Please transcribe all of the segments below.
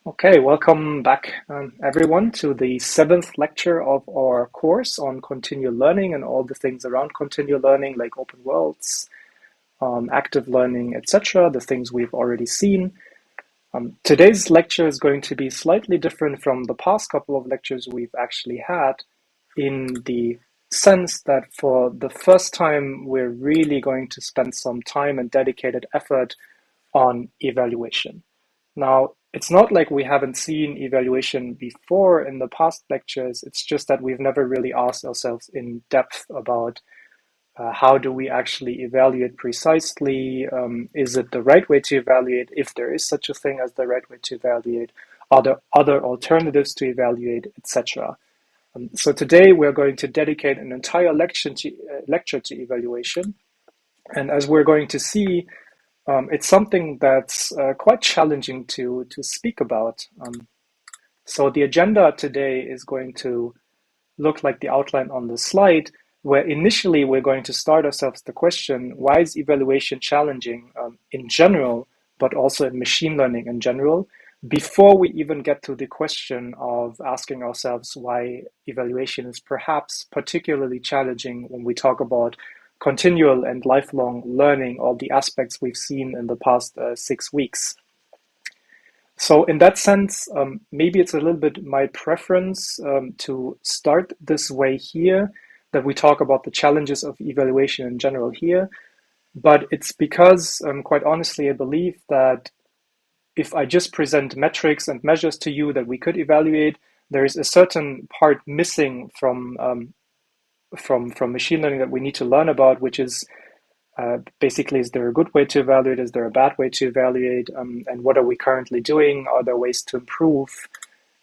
Okay, welcome back, everyone, to the seventh lecture of our course on continual learning and all the things around continual learning, like open worlds, active learning, etc., the things we've already seen. Today's lecture is going to be slightly different from the past couple of lectures we've actually had, in the sense that for the first time, we're really going to spend some time and dedicated effort on evaluation. Now, it's not like we haven't seen evaluation before in the past lectures. It's just that we've never really asked ourselves in depth about how do we actually evaluate precisely? Is it the right way to evaluate? If there is such a thing as the right way to evaluate, are there other alternatives to evaluate, etc. So today we're going to dedicate an entire lecture to evaluation. And as we're going to see, it's something that's quite challenging to speak about. So the agenda today is going to look like the outline on the slide, where initially we're going to start ourselves the question, why is evaluation challenging in general, but also in machine learning in general, before we even get to the question of asking ourselves why evaluation is perhaps particularly challenging when we talk about continual and lifelong learning, all the aspects we've seen in the past 6 weeks. So in that sense, maybe it's a little bit my preference to start this way here, that we talk about the challenges of evaluation in general here. But it's because, quite honestly, I believe that if I just present metrics and measures to you that we could evaluate, there is a certain part missing from machine learning that we need to learn about, which is basically, is there a good way to evaluate? Is there a bad way to evaluate? And what are we currently doing? Are there ways to improve?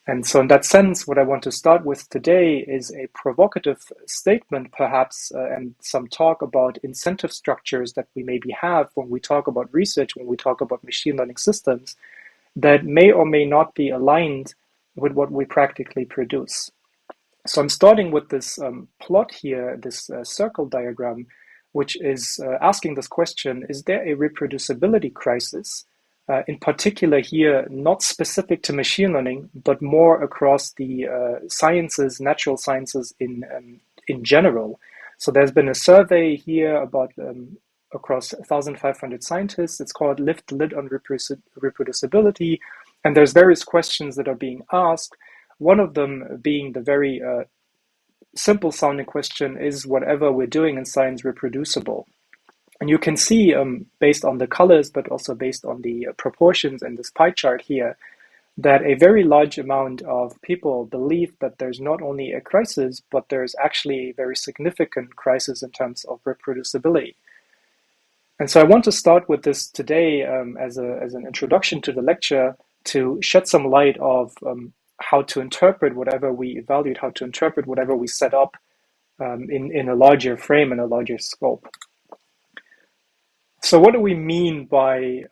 And so in that sense, what I want to start with today is a provocative statement, perhaps, and some talk about incentive structures that we maybe have when we talk about research, when we talk about machine learning systems, that may or may not be aligned with what we practically produce. So I'm starting with this plot here, this circle diagram, which is asking this question, is there a reproducibility crisis? In particular here, not specific to machine learning, but more across the sciences, natural sciences in general. So there's been a survey here about across 1,500 scientists. It's called Lift the Lid on Reproducibility. And there's various questions that are being asked. One of them being the very simple sounding question, is whatever we're doing in science reproducible? And you can see, based on the colors, but also based on the proportions in this pie chart here, that a very large amount of people believe that there's not only a crisis, but there's actually a very significant crisis in terms of reproducibility. And so I want to start with this today as an introduction to the lecture, to shed some light of how to interpret whatever we evaluate, how to interpret whatever we set up in a larger frame and a larger scope. So what do we mean by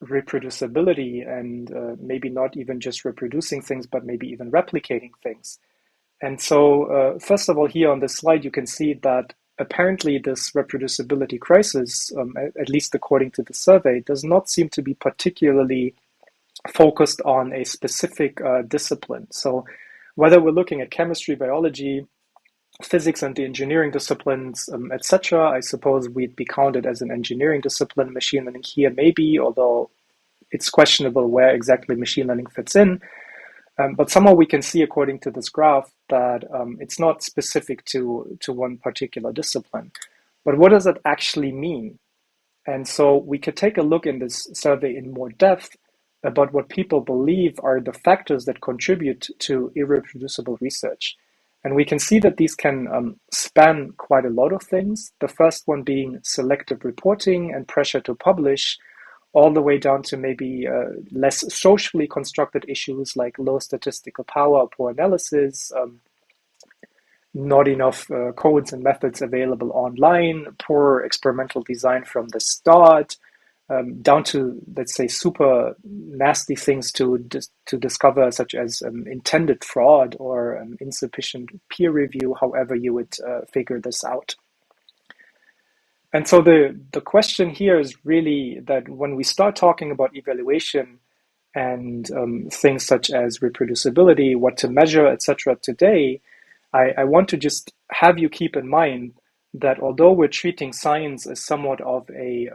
reproducibility, and maybe not even just reproducing things, but maybe even replicating things? And so first of all, here on this slide, you can see that apparently this reproducibility crisis, at least according to the survey, does not seem to be particularly focused on a specific discipline. So whether we're looking at chemistry, biology, physics and the engineering disciplines, etc., I suppose we'd be counted as an engineering discipline. Machine learning here maybe, although it's questionable where exactly machine learning fits in. But somehow we can see, according to this graph, that it's not specific to one particular discipline. But what does it actually mean? And so we could take a look in this survey in more depth about what people believe are the factors that contribute to irreproducible research. And we can see that these can span quite a lot of things. The first one being selective reporting and pressure to publish, all the way down to maybe less socially constructed issues like low statistical power, poor analysis, not enough codes and methods available online, poor experimental design from the start, down to, let's say, super nasty things to discover, such as intended fraud or insufficient peer review, however you would figure this out. And so the question here is really that when we start talking about evaluation, and things such as reproducibility, what to measure, etc. today, I want to just have you keep in mind that although we're treating science as somewhat of a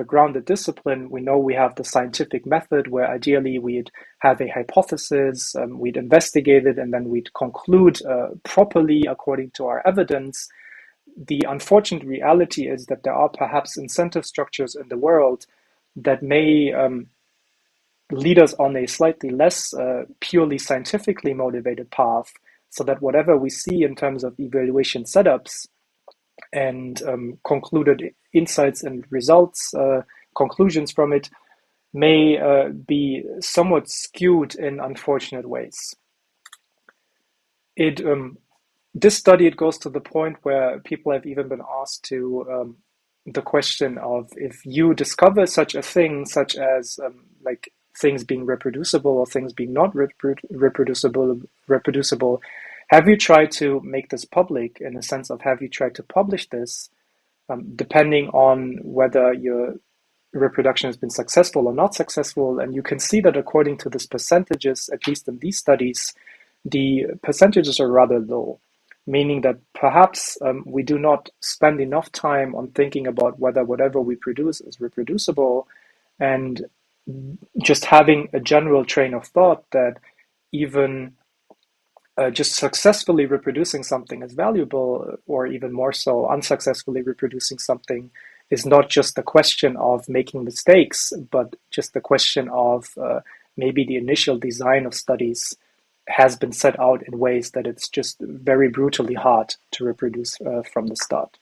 grounded discipline, we know we have the scientific method where ideally we'd have a hypothesis, we'd investigate it, and then we'd conclude properly according to our evidence. The unfortunate reality is that there are perhaps incentive structures in the world that may lead us on a slightly less purely scientifically motivated path, so that whatever we see in terms of evaluation setups and concluded insights and results, conclusions from it, may be somewhat skewed in unfortunate ways. This study, it goes to the point where people have even been asked to the question of, if you discover such a thing, such as like things being reproducible or things being not reproducible, have you tried to make this public, in a sense of, have you tried to publish this, depending on whether your reproduction has been successful or not successful? And you can see that according to these percentages, at least in these studies, the percentages are rather low, meaning that perhaps we do not spend enough time on thinking about whether whatever we produce is reproducible, and just having a general train of thought that even just successfully reproducing something is valuable, or even more so, unsuccessfully reproducing something is not just the question of making mistakes, but just the question of maybe the initial design of studies has been set out in ways that it's just very brutally hard to reproduce from the start.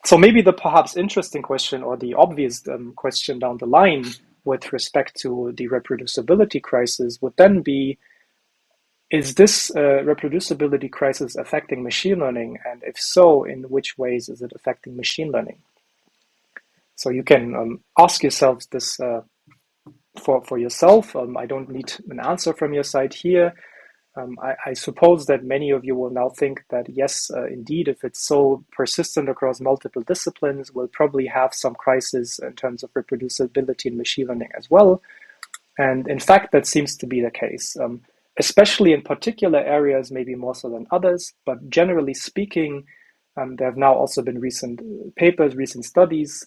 So maybe the perhaps interesting question, or the obvious question down the line with respect to the reproducibility crisis, would then be, is this reproducibility crisis affecting machine learning? And if so, in which ways is it affecting machine learning? So you can ask yourselves this for yourself. I don't need an answer from your side here. I suppose that many of you will now think that, yes, indeed, if it's so persistent across multiple disciplines, we'll probably have some crisis in terms of reproducibility in machine learning as well. And in fact, that seems to be the case, especially in particular areas, maybe more so than others. But generally speaking, there have now also been recent papers, recent studies,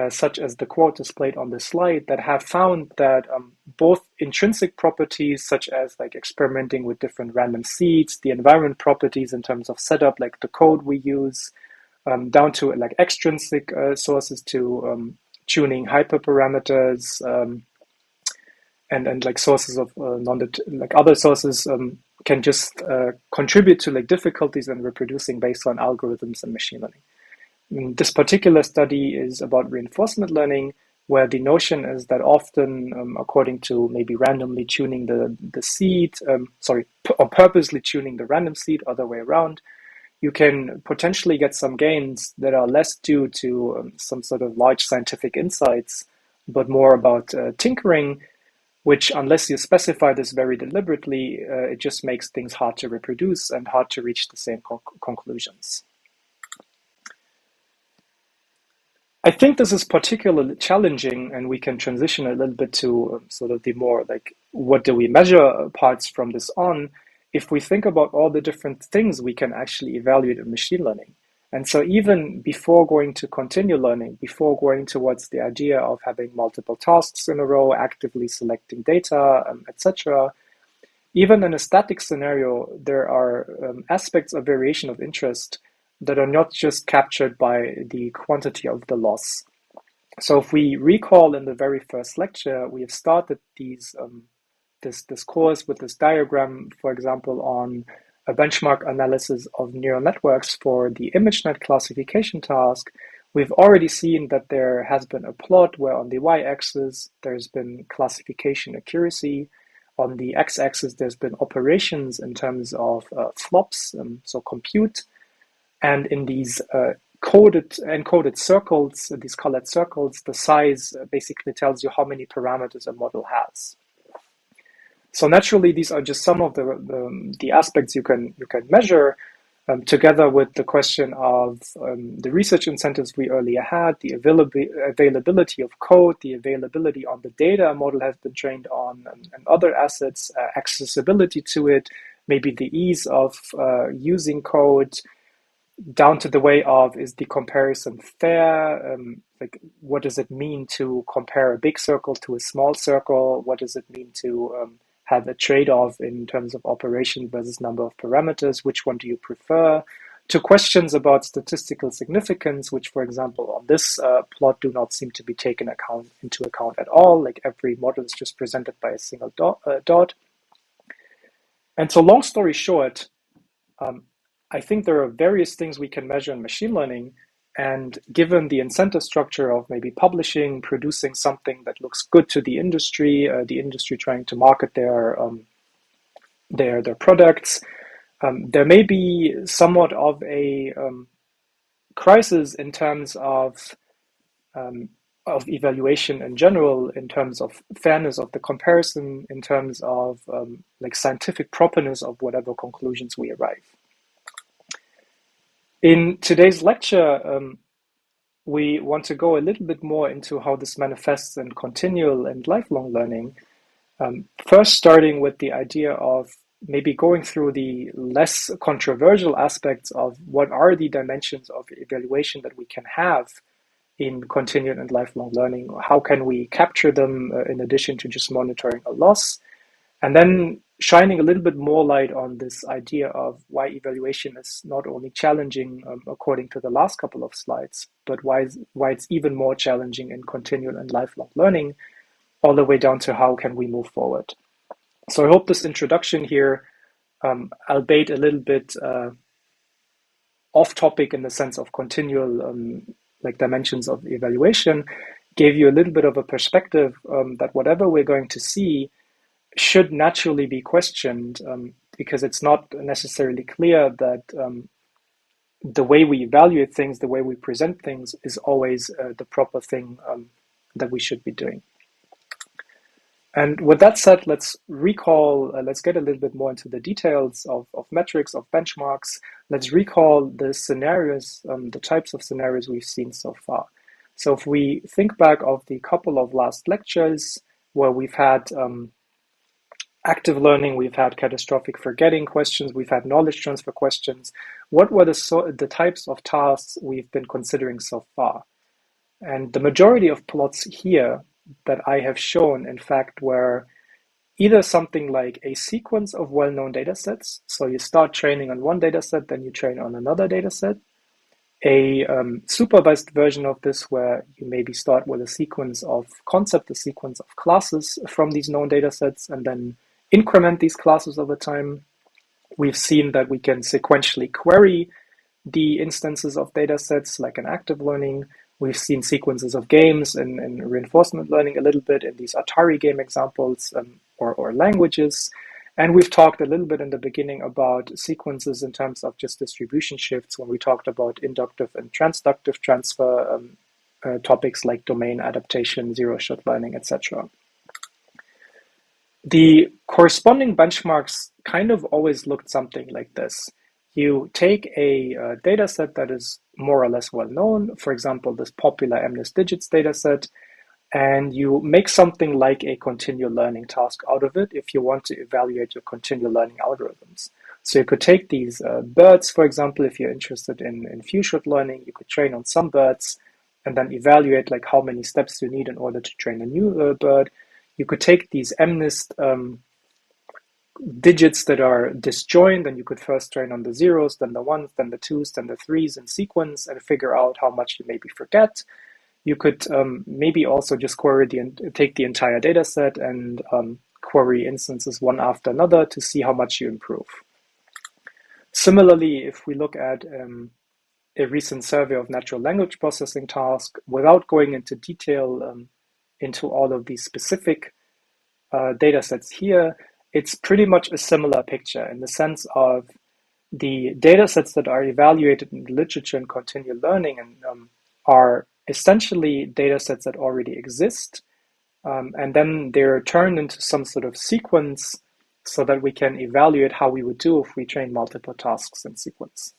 such as the quote displayed on the slide, that have found that both intrinsic properties, such as like experimenting with different random seeds, the environment properties in terms of setup, like the code we use, down to like extrinsic sources to tuning hyperparameters, and like sources of like other sources, can just contribute to like difficulties in reproducing baseline algorithms in machine learning. This particular study is about reinforcement learning, where the notion is that often, according to maybe randomly tuning the seed, or purposely tuning the random seed, other way around, you can potentially get some gains that are less due to some sort of large scientific insights, but more about tinkering, which, unless you specify this very deliberately, it just makes things hard to reproduce and hard to reach the same conclusions. I think this is particularly challenging, and we can transition a little bit to sort of the more like, what do we measure parts from this on, if we think about all the different things we can actually evaluate in machine learning. And so even before going to continual learning, before going towards the idea of having multiple tasks in a row, actively selecting data, etc., even in a static scenario, there are aspects of variation of interest that are not just captured by the quantity of the loss. So if we recall, in the very first lecture, we have started this course with this diagram, for example, on a benchmark analysis of neural networks for the ImageNet classification task. We've already seen that there has been a plot where on the y-axis there's been classification accuracy. On the x-axis there's been operations in terms of flops, so compute. And in these encoded circles, these colored circles, the size basically tells you how many parameters a model has. So naturally, these are just some of the aspects you can measure. together with the question of the research incentives we earlier had, the availability of code, the availability on the data a model has been trained on, and other assets, accessibility to it, maybe the ease of using code, down to the way of, is the comparison fair? Like, what does it mean to compare a big circle to a small circle? What does it mean to have a trade-off in terms of operation versus number of parameters? Which one do you prefer? To questions about statistical significance, which, for example, on this plot do not seem to be taken into account at all. Like, every model is just presented by a single dot. And so, long story short, I think there are various things we can measure in machine learning, and given the incentive structure of maybe publishing, producing something that looks good to the industry trying to market their products, there may be somewhat of a crisis in terms of evaluation in general, in terms of fairness of the comparison, in terms of like scientific properness of whatever conclusions we arrive. In today's lecture, we want to go a little bit more into how this manifests in continual and lifelong learning. First, starting with the idea of maybe going through the less controversial aspects of what are the dimensions of evaluation that we can have in continual and lifelong learning. How can we capture them in addition to just monitoring a loss? And then shining a little bit more light on this idea of why evaluation is not only challenging according to the last couple of slides, but why it's even more challenging in continual and lifelong learning, all the way down to how can we move forward. So I hope this introduction here, albeit a little bit off topic in the sense of continual like dimensions of evaluation, gave you a little bit of a perspective that whatever we're going to see should naturally be questioned, because it's not necessarily clear that the way we evaluate things, the way we present things, is always the proper thing that we should be doing. And with that said, let's recall, let's get a little bit more into the details of metrics, of benchmarks. Let's recall the scenarios, the types of scenarios we've seen so far. So if we think back of the couple of last lectures where we've had active learning, we've had catastrophic forgetting questions, we've had knowledge transfer questions. What were the types of tasks we've been considering so far? And the majority of plots here that I have shown, in fact, were either something like a sequence of well-known datasets. So you start training on one dataset, then you train on another dataset. A supervised version of this where you maybe start with a sequence of concepts, a sequence of classes from these known datasets, and then increment these classes over time. We've seen that we can sequentially query the instances of datasets like in active learning. We've seen sequences of games and reinforcement learning a little bit in these Atari game examples or languages. And we've talked a little bit in the beginning about sequences in terms of just distribution shifts when we talked about inductive and transductive transfer topics like domain adaptation, zero-shot learning, etc. The corresponding benchmarks kind of always looked something like this. You take a data set that is more or less well known, for example, this popular MNIST digits data set, and you make something like a continual learning task out of it if you want to evaluate your continual learning algorithms. So you could take these birds, for example, if you're interested in few-shot learning, you could train on some birds and then evaluate like how many steps you need in order to train a new bird. You could take these MNIST digits that are disjoint, and you could first train on the zeros, then the ones, then the twos, then the threes in sequence and figure out how much you maybe forget. You could maybe also just take the entire data set and query instances one after another to see how much you improve. Similarly, if we look at a recent survey of natural language processing tasks, without going into detail into all of these specific data sets here, it's pretty much a similar picture in the sense of the data sets that are evaluated in literature and continual learning and are essentially data sets that already exist, and then they're turned into some sort of sequence so that we can evaluate how we would do if we train multiple tasks in sequence.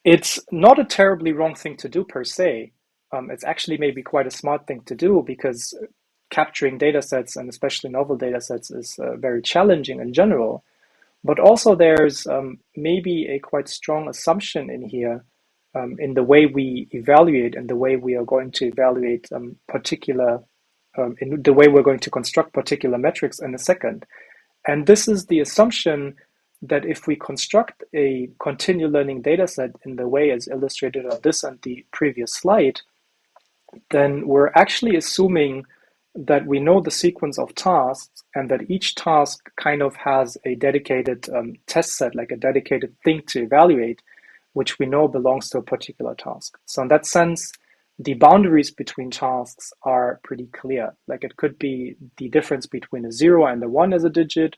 It's not a terribly wrong thing to do per se. It's actually maybe quite a smart thing to do because capturing data sets and especially novel data sets is very challenging in general. But also there's maybe a quite strong assumption in here in the way we evaluate and the way we are going to evaluate in the way we're going to construct particular metrics in a second. And this is the assumption that if we construct a continual learning dataset in the way as illustrated on this and the previous slide, then we're actually assuming that we know the sequence of tasks and that each task kind of has a dedicated test set, like a dedicated thing to evaluate, which we know belongs to a particular task. So in that sense, the boundaries between tasks are pretty clear. Like it could be the difference between a 0 and a 1 as a digit,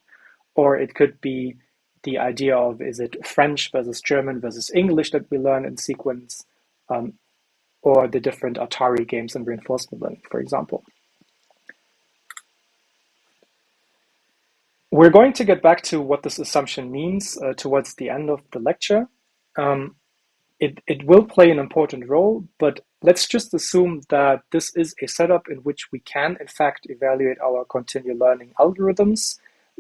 or it could be the idea of is it French versus German versus English that we learn in sequence, or the different Atari games and reinforcement learning, for example. We're going to get back to what this assumption means towards the end of the lecture. It will play an important role, but let's just assume that this is a setup in which we can, in fact, evaluate our continual learning algorithms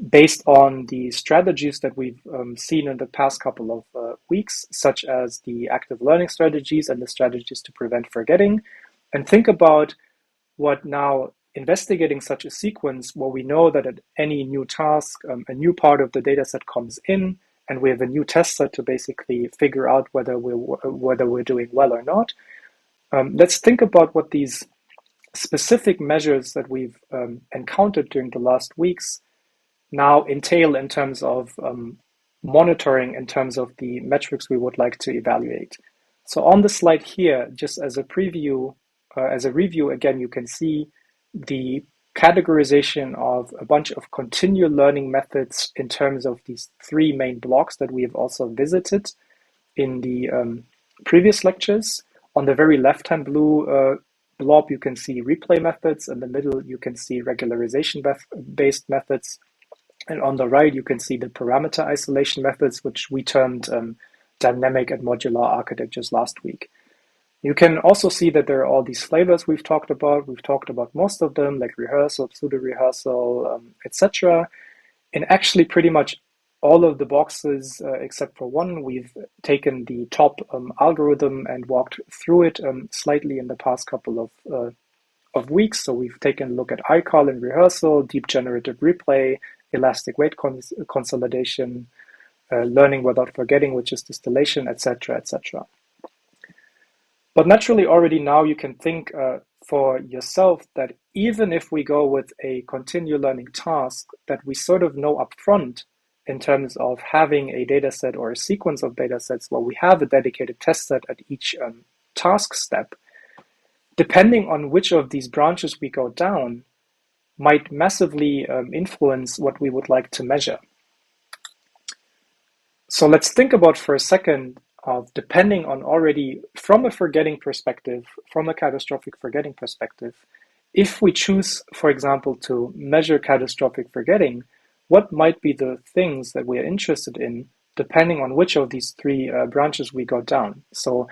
based on the strategies that we've seen in the past couple of weeks, such as the active learning strategies and the strategies to prevent forgetting. And think about what now investigating such a sequence where we know that at any new task, a new part of the data set comes in, and we have a new test set to basically figure out whether we're doing well or not. Let's think about what these specific measures that we've encountered during the last weeks now entail in terms of monitoring, in terms of the metrics we would like to evaluate. So on the slide here, just as a preview, as a review, again, you can see the categorization of a bunch of continual learning methods in terms of these three main blocks that we have also visited in the previous lectures. On the very left-hand blue blob, you can see replay methods. In the middle, you can see regularization-based methods. And on the right, you can see the parameter isolation methods, which we termed dynamic and modular architectures last week. You can also see that there are all these flavors we've talked about. We've talked about most of them, like rehearsal, pseudo-rehearsal, etc. And actually pretty much all of the boxes, except for one, we've taken the top algorithm and walked through it slightly in the past couple of weeks. So we've taken a look at iCal and rehearsal, deep generative replay, elastic weight consolidation, learning without forgetting, which is distillation, etc., etc. But naturally, already now you can think for yourself that even if we go with a continual learning task that we sort of know upfront in terms of having a data set or a sequence of data sets where we have a dedicated test set at each task step, depending on which of these branches we go down, might massively influence what we would like to measure. So let's think about for a second of depending on already from a forgetting perspective, from a catastrophic forgetting perspective, if we choose, for example, to measure catastrophic forgetting, what might be the things that we are interested in depending on which of these three branches we go down? So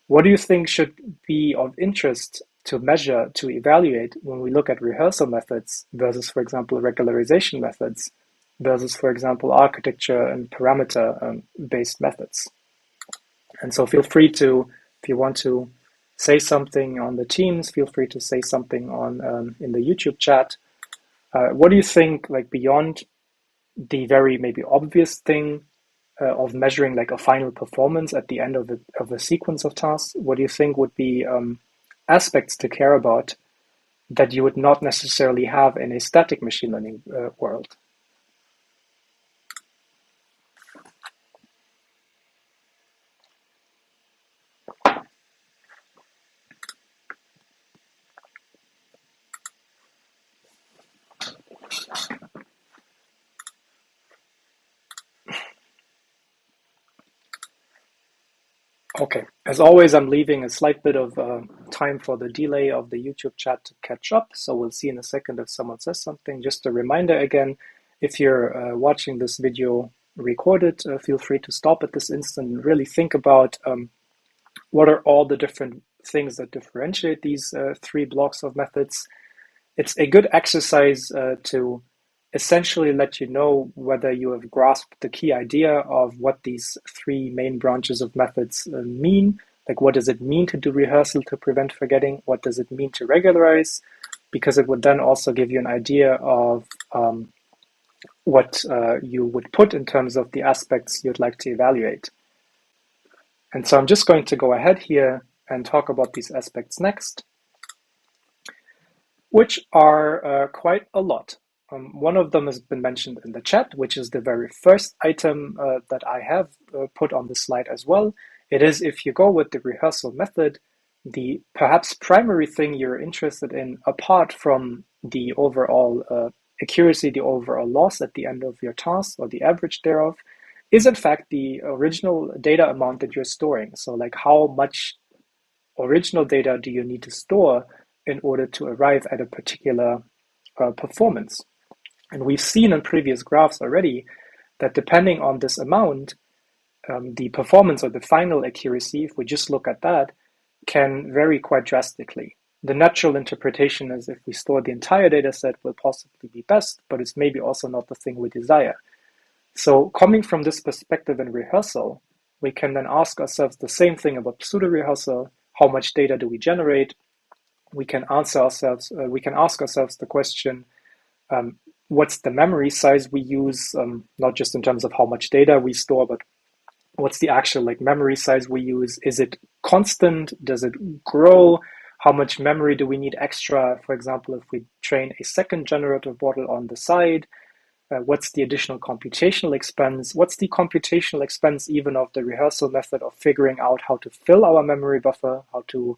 what do you think should be of interest to measure, to evaluate when we look at rehearsal methods versus, for example, regularization methods versus, for example, architecture and parameter-based methods? And so feel free to, if you want to say something on the Teams, feel free to say something on in the YouTube chat. What do you think, like beyond the very maybe obvious thing of measuring like a final performance at the end of a sequence of tasks, what do you think would be aspects to care about that you would not necessarily have in a static machine learning world? Okay, as always, I'm leaving a slight bit of time for the delay of the YouTube chat to catch up. So we'll see in a second if someone says something. Just a reminder again, if you're watching this video recorded, feel free to stop at this instant and really think about what are all the different things that differentiate these three blocks of methods. It's a good exercise to essentially let you know whether you have grasped the key idea of what these three main branches of methods mean. Like, what does it mean to do rehearsal to prevent forgetting? What does it mean to regularize? Because it would then also give you an idea of what you would put in terms of the aspects you'd like to evaluate. And so I'm just going to go ahead here and talk about these aspects next, which are quite a lot. One of them has been mentioned in the chat, which is the very first item that I have put on the slide as well. It is, if you go with the rehearsal method, the perhaps primary thing you're interested in, apart from the overall accuracy, the overall loss at the end of your task, or the average thereof, is in fact the original data amount that you're storing. So like, how much original data do you need to store in order to arrive at a particular performance? And we've seen in previous graphs already that depending on this amount, the performance or the final accuracy, if we just look at that, can vary quite drastically. The natural interpretation is if we store the entire data set will possibly be best, but it's maybe also not the thing we desire. So coming from this perspective in rehearsal, we can then ask ourselves the same thing about pseudo-rehearsal. How much data do we generate? We can ask ourselves the question, what's the memory size we use, not just in terms of how much data we store, but what's the actual memory size we use? Is it constant? Does it grow? How much memory do we need extra? For example, if we train a second generative model on the side, what's the additional computational expense? What's the computational expense even of the rehearsal method of figuring out how to fill our memory buffer, how to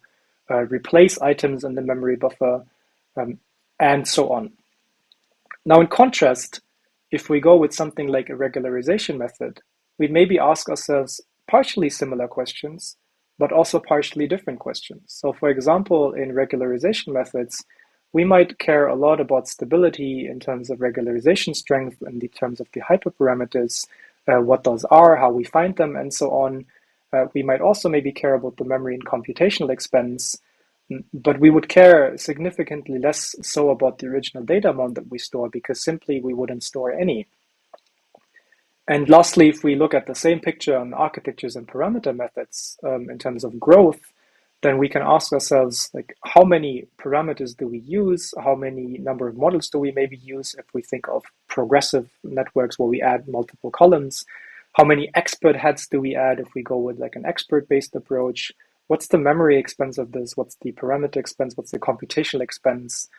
replace items in the memory buffer, and so on. Now, in contrast, if we go with something like a regularization method, we maybe ask ourselves partially similar questions, but also partially different questions. So for example, in regularization methods, we might care a lot about stability in terms of regularization strength and in terms of the hyperparameters, what those are, how we find them, and so on. We might also maybe care about the memory and computational expense, but we would care significantly less so about the original data amount that we store, because simply we wouldn't store any. And lastly, if we look at the same picture on architectures and parameter methods in terms of growth, then we can ask ourselves, how many parameters do we use? How many number of models do we maybe use if we think of progressive networks where we add multiple columns? How many expert heads do we add if we go with an expert-based approach? What's the memory expense of this? What's the parameter expense? What's the computational expense?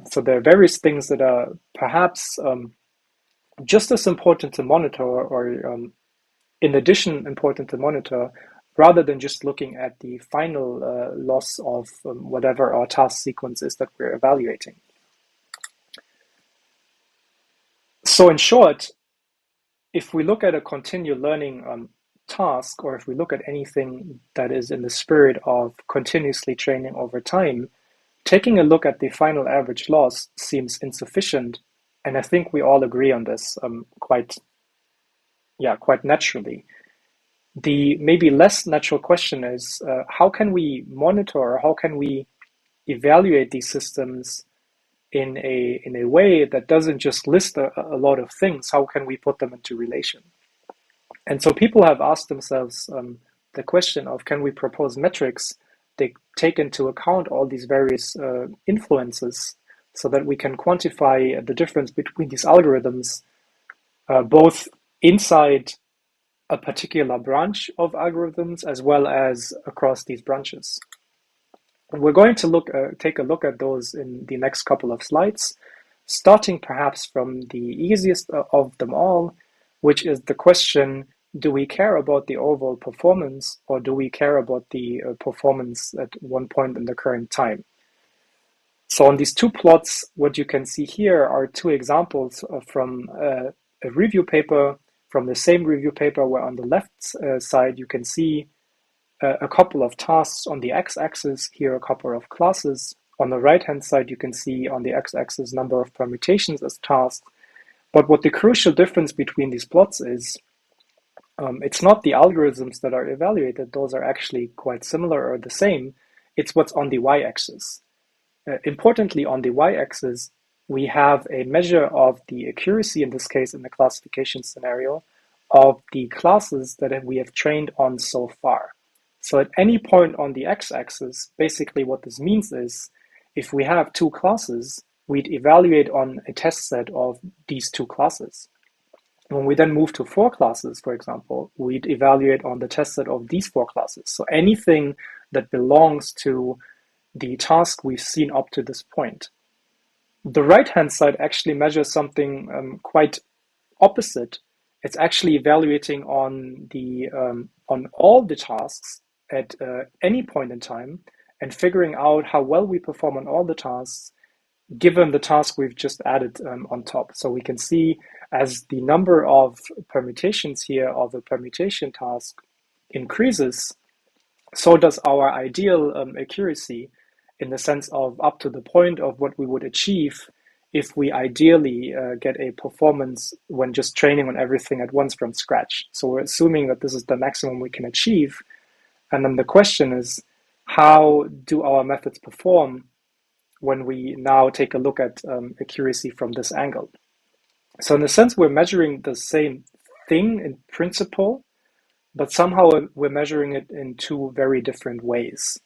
So there are various things that are perhaps just as important to monitor, or in addition important to monitor, rather than just looking at the final loss of whatever our task sequence is that we're evaluating. So in short, if we look at a continual learning task, or if we look at anything that is in the spirit of continuously training over time, taking a look at the final average loss seems insufficient. And I think we all agree on this quite naturally. The maybe less natural question is, how can we monitor, or how can we evaluate these systems in a way that doesn't just list a lot of things? How can we put them into relation? And so people have asked themselves the question of, can we propose metrics that take into account all these various influences, so that we can quantify the difference between these algorithms, both inside a particular branch of algorithms as well as across these branches. And we're going to take a look at those in the next couple of slides, starting perhaps from the easiest of them all, which is the question, do we care about the overall performance, or do we care about the performance at one point in the current time? So on these two plots, what you can see here are two examples from a review paper, from the same review paper, where on the left side you can see a couple of tasks on the x-axis, here a couple of classes. On the right-hand side, you can see on the x-axis number of permutations as tasks. But what the crucial difference between these plots is It's not the algorithms that are evaluated, those are actually quite similar or the same. It's what's on the y-axis. Importantly, on the y-axis, we have a measure of the accuracy, in this case, in the classification scenario, of the classes that we have trained on so far. So at any point on the x-axis, basically what this means is, if we have two classes, we'd evaluate on a test set of these two classes. When we then move to four classes, for example, we'd evaluate on the test set of these four classes. So anything that belongs to the task we've seen up to this point. The right-hand side actually measures something quite opposite. It's actually evaluating on all the tasks at any point in time and figuring out how well we perform on all the tasks given the task we've just added on top. So we can see as the number of permutations here of a permutation task increases, so does our ideal accuracy in the sense of up to the point of what we would achieve if we ideally get a performance when just training on everything at once from scratch. So we're assuming that this is the maximum we can achieve. And then the question is, how do our methods perform when we now take a look at accuracy from this angle? So in a sense, we're measuring the same thing in principle, but somehow we're measuring it in two very different ways.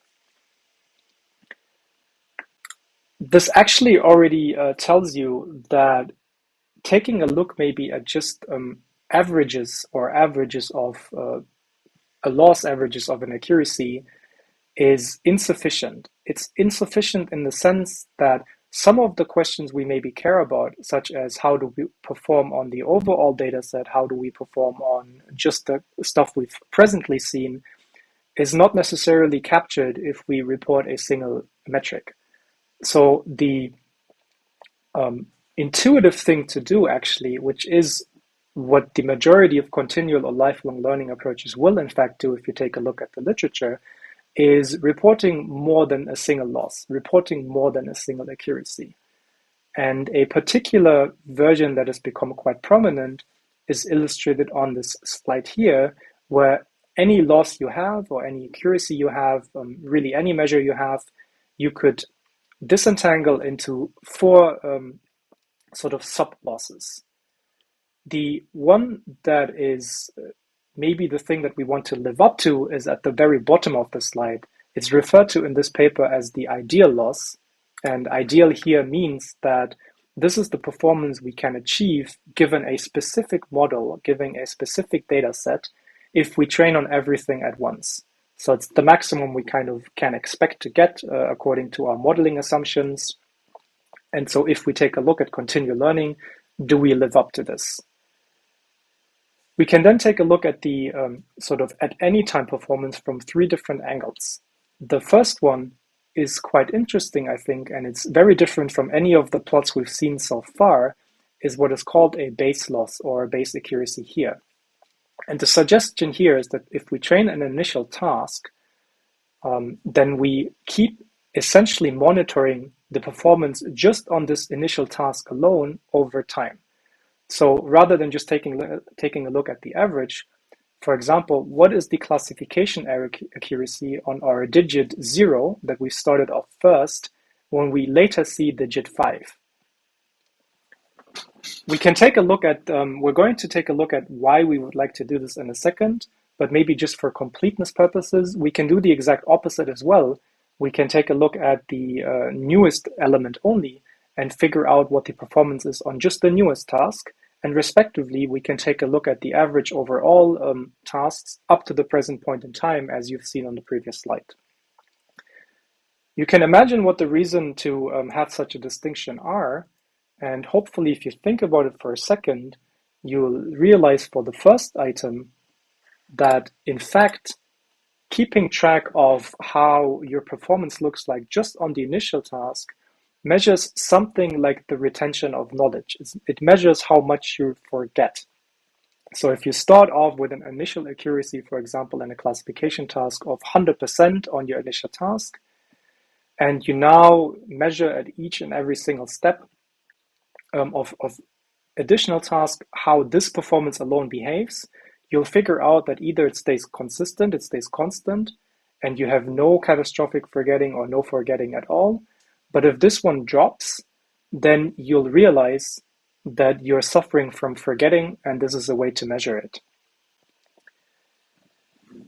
This actually already tells you that taking a look maybe at just averages or averages of a loss averages of an accuracy is insufficient. It's insufficient in the sense that some of the questions we maybe care about, such as how do we perform on the overall data set, how do we perform on just the stuff we've presently seen, is not necessarily captured if we report a single metric. So the intuitive thing to do, actually, which is what the majority of continual or lifelong learning approaches will in fact do if you take a look at the literature, is reporting more than a single loss, reporting more than a single accuracy. And a particular version that has become quite prominent is illustrated on this slide here, where any loss you have or any accuracy you have, really any measure you have, you could disentangle into four sort of sub-losses. The one that is maybe the thing that we want to live up to is at the very bottom of the slide. It's referred to in this paper as the ideal loss. And ideal here means that this is the performance we can achieve given a specific model, given a specific data set, if we train on everything at once. So it's the maximum we kind of can expect to get according to our modeling assumptions. And so if we take a look at continual learning, do we live up to this? We can then take a look at the sort of at any time performance from three different angles. The first one is quite interesting, I think, and it's very different from any of the plots we've seen so far, is what is called a base loss or a base accuracy here. And the suggestion here is that if we train an initial task, then we keep essentially monitoring the performance just on this initial task alone over time. So rather than just taking a look at the average, for example, what is the classification error accuracy on our digit 0 that we started off first when we later see digit 5? We can take a look at, we're going to take a look at why we would like to do this in a second, but maybe just for completeness purposes, we can do the exact opposite as well. We can take a look at the newest element only and figure out what the performance is on just the newest task. And respectively, we can take a look at the average over all tasks up to the present point in time, as you've seen on the previous slide. You can imagine what the reason to have such a distinction are. And hopefully, if you think about it for a second, you'll realize for the first item that, in fact, keeping track of how your performance looks like just on the initial task measures something like the retention of knowledge. It measures how much you forget. So if you start off with an initial accuracy, for example, in a classification task of 100% on your initial task, and you now measure at each and every single step of additional task how this performance alone behaves, you'll figure out that either it stays consistent, it stays constant, and you have no catastrophic forgetting or no forgetting at all. But if this one drops, then you'll realize that you're suffering from forgetting, and this is a way to measure it.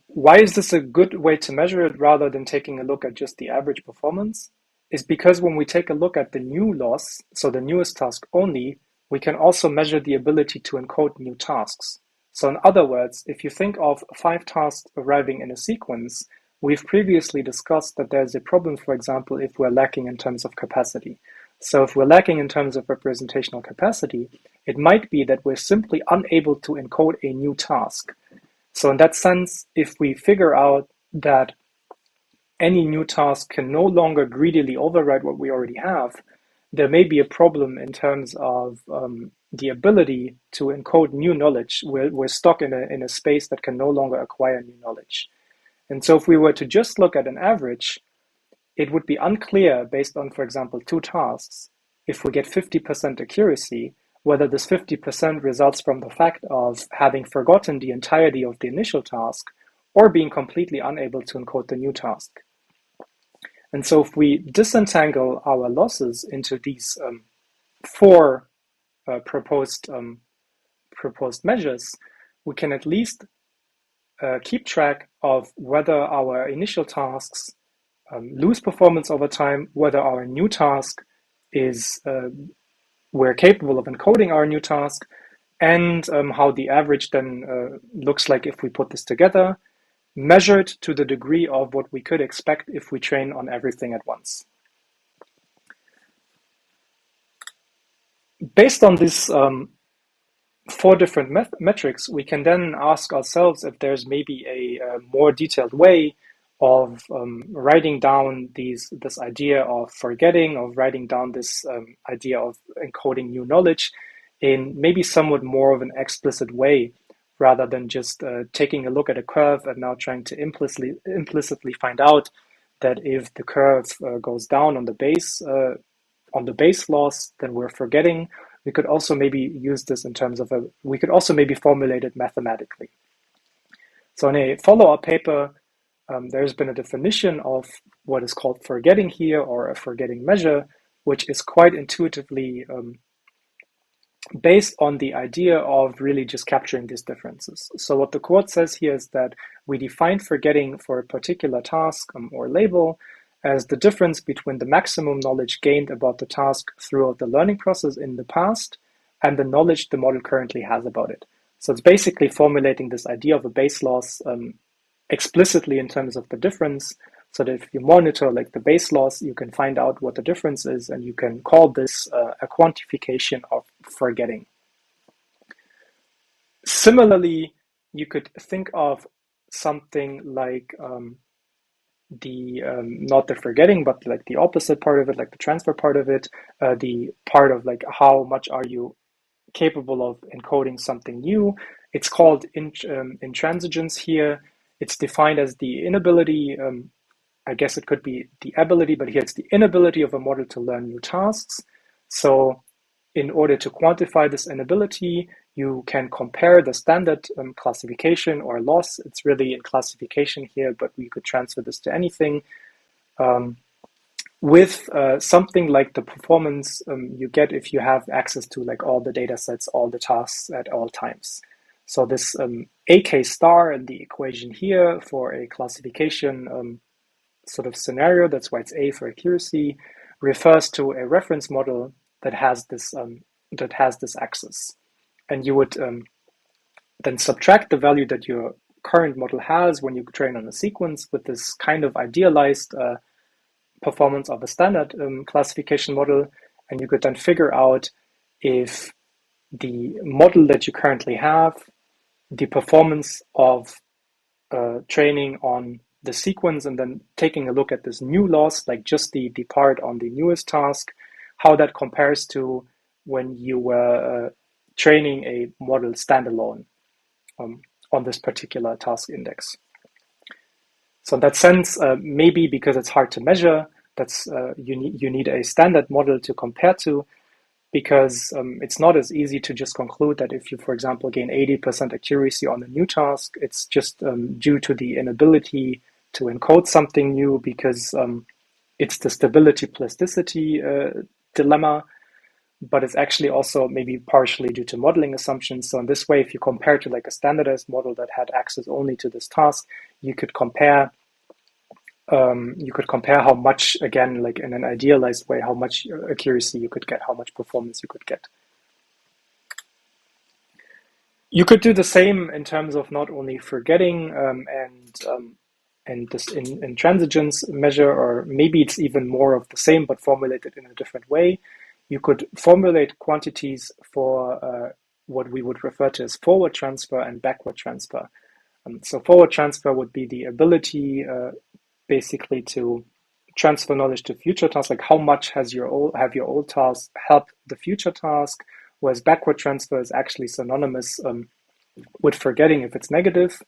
Why is this a good way to measure it rather than taking a look at just the average performance? Is because when we take a look at the new loss, so the newest task only, we can also measure the ability to encode new tasks. So in other words, if you think of 5 tasks arriving in a sequence, we've previously discussed that there's a problem, for example, if we're lacking in terms of capacity. So if we're lacking in terms of representational capacity, it might be that we're simply unable to encode a new task. So in that sense, if we figure out that any new task can no longer greedily override what we already have, there may be a problem in terms of the ability to encode new knowledge. We're stuck in a space that can no longer acquire new knowledge. And so if we were to just look at an average, it would be unclear based on, for example, 2 tasks, if we get 50% accuracy, whether this 50% results from the fact of having forgotten the entirety of the initial task or being completely unable to encode the new task. And so if we disentangle our losses into these 4 proposed measures, we can at least keep track of whether our initial tasks lose performance over time, whether our new task is we're capable of encoding our new task, and how the average then looks like if we put this together, measured to the degree of what we could expect if we train on everything at once. Based on these 4 different metrics, we can then ask ourselves if there's maybe a more detailed way of writing down this idea of forgetting, of writing down this idea of encoding new knowledge in maybe somewhat more of an explicit way, rather than just taking a look at a curve and now trying to implicitly find out that if the curve goes down on the base loss, then we're forgetting. We could also maybe use this in terms of we could also maybe formulate it mathematically. So in a follow-up paper, there's been a definition of what is called forgetting here, or a forgetting measure, which is quite intuitively based on the idea of really just capturing these differences. So what the quote says here is that we define forgetting for a particular task or label as the difference between the maximum knowledge gained about the task throughout the learning process in the past and the knowledge the model currently has about it. So it's basically formulating this idea of a base loss explicitly in terms of the difference, so that if you monitor like the base loss, you can find out what the difference is, and you can call this a quantification of forgetting. Similarly, you could think of something like not the forgetting, but like the opposite part of it, like the transfer part of it, the part of like how much are you capable of encoding something new. It's called intransigence here. It's defined as the inability, I guess it could be the ability, but here it's the inability of a model to learn new tasks. So in order to quantify this inability, you can compare the standard classification or loss. It's really in classification here, but we could transfer this to anything with something like the performance you get if you have access to like all the data sets, all the tasks at all times. So this AK star in the equation here for a classification sort of scenario, that's why it's A for accuracy, refers to a reference model that has this axis. And you would then subtract the value that your current model has when you train on a sequence with this kind of idealized performance of a standard classification model, and you could then figure out if the model that you currently have, the performance of training on the sequence and then taking a look at this new loss, like just the part on the newest task, how that compares to when you were training a model standalone on this particular task index. So in that sense, maybe because it's hard to measure, that's you need a standard model to compare to. because it's not as easy to just conclude that if you, for example, gain 80% accuracy on a new task, it's just due to the inability to encode something new, because it's the stability plasticity dilemma, but it's actually also maybe partially due to modeling assumptions. So in this way, if you compare to like a standardized model that had access only to this task, you could compare how much, again, like in an idealized way, how much accuracy you could get, how much performance you could get. You could do the same in terms of not only forgetting and this intransigence measure, or maybe it's even more of the same but formulated in a different way. You could formulate quantities for what we would refer to as forward transfer and backward transfer. So forward transfer would be the ability basically to transfer knowledge to future tasks, like how much have your old task help the future task, whereas backward transfer is actually synonymous with forgetting if it's negative.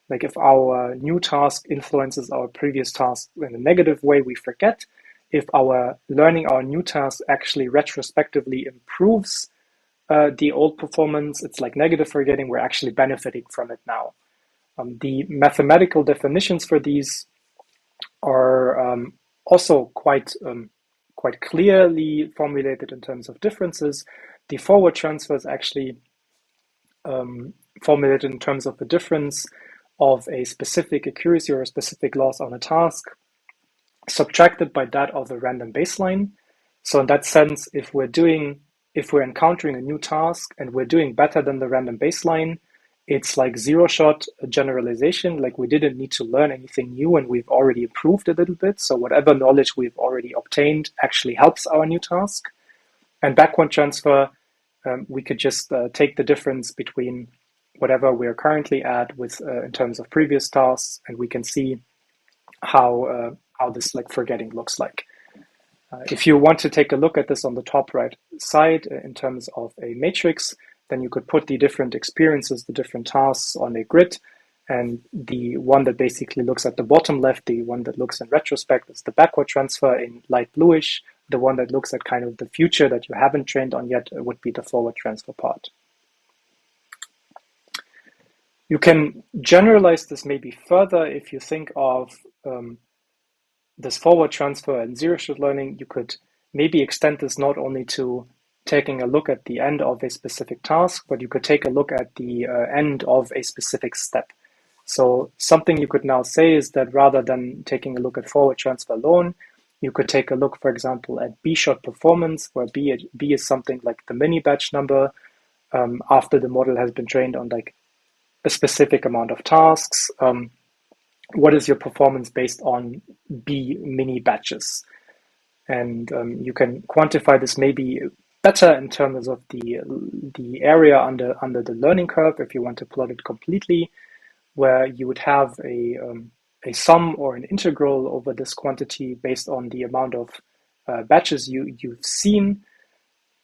Like if our new task influences our previous task in a negative way, we forget. If our learning our new task actually retrospectively improves the old performance, it's like negative forgetting, we're actually benefiting from it now. The mathematical definitions for these are also quite clearly formulated in terms of differences. The forward transfer is actually formulated in terms of the difference of a specific accuracy or a specific loss on a task subtracted by that of the random baseline. So in that sense, if we're encountering a new task and we're doing better than the random baseline, it's like zero-shot generalization, like we didn't need to learn anything new and we've already improved a little bit. So whatever knowledge we've already obtained actually helps our new task. And backward transfer, we could just take the difference between whatever we're currently at with in terms of previous tasks, and we can see how this like forgetting looks like. If you want to take a look at this on the top right side in terms of a matrix, then you could put the different experiences, the different tasks on a grid, and the one that basically looks at the bottom left, the one that looks in retrospect, is the backward transfer in light bluish. The one that looks at kind of the future that you haven't trained on yet would be the forward transfer part. You can generalize this maybe further if you think of this forward transfer and zero-shot learning. You could maybe extend this not only to taking a look at the end of a specific task, but you could take a look at the end of a specific step. So something you could now say is that rather than taking a look at forward transfer alone, you could take a look, for example, at B-shot performance, where B is something like the mini batch number after the model has been trained on like a specific amount of tasks. What is your performance based on B mini batches? And you can quantify this maybe better in terms of the area under the learning curve if you want to plot it completely, where you would have a sum or an integral over this quantity based on the amount of batches you've seen,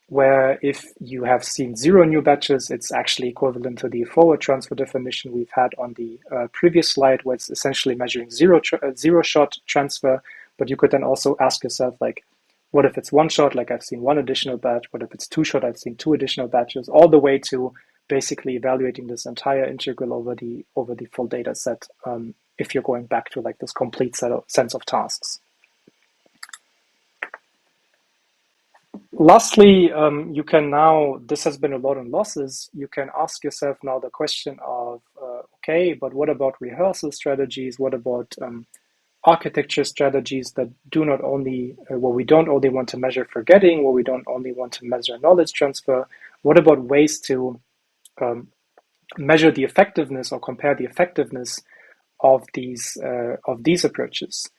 where if you have seen 0 new batches, it's actually equivalent to the forward transfer definition we've had on the previous slide, where it's essentially measuring zero-shot transfer. But you could then also ask yourself, like, what if it's one shot, like I've seen one additional batch? What if it's two shot, I've seen 2 additional batches, all the way to basically evaluating this entire integral over the full data set if you're going back to like this complete sense of tasks. Lastly, you can now, this has been a lot on losses, you can ask yourself now the question of, okay, but what about rehearsal strategies? What about architecture strategies that do not only, where we don't only want to measure forgetting, where we don't only want to measure knowledge transfer? What about ways to measure the effectiveness or compare the effectiveness of these approaches?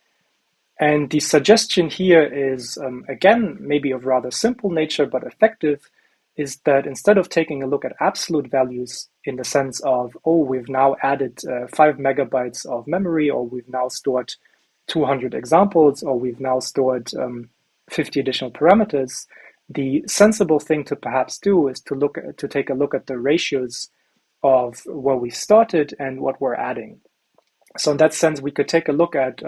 And the suggestion here is, again, maybe of rather simple nature, but effective, is that instead of taking a look at absolute values in the sense of, oh, we've now added 5 megabytes of memory, or we've now stored 200 examples, or we've now stored 50 additional parameters, the sensible thing to perhaps do is to take a look at the ratios of where we started and what we're adding. So in that sense, we could take a look at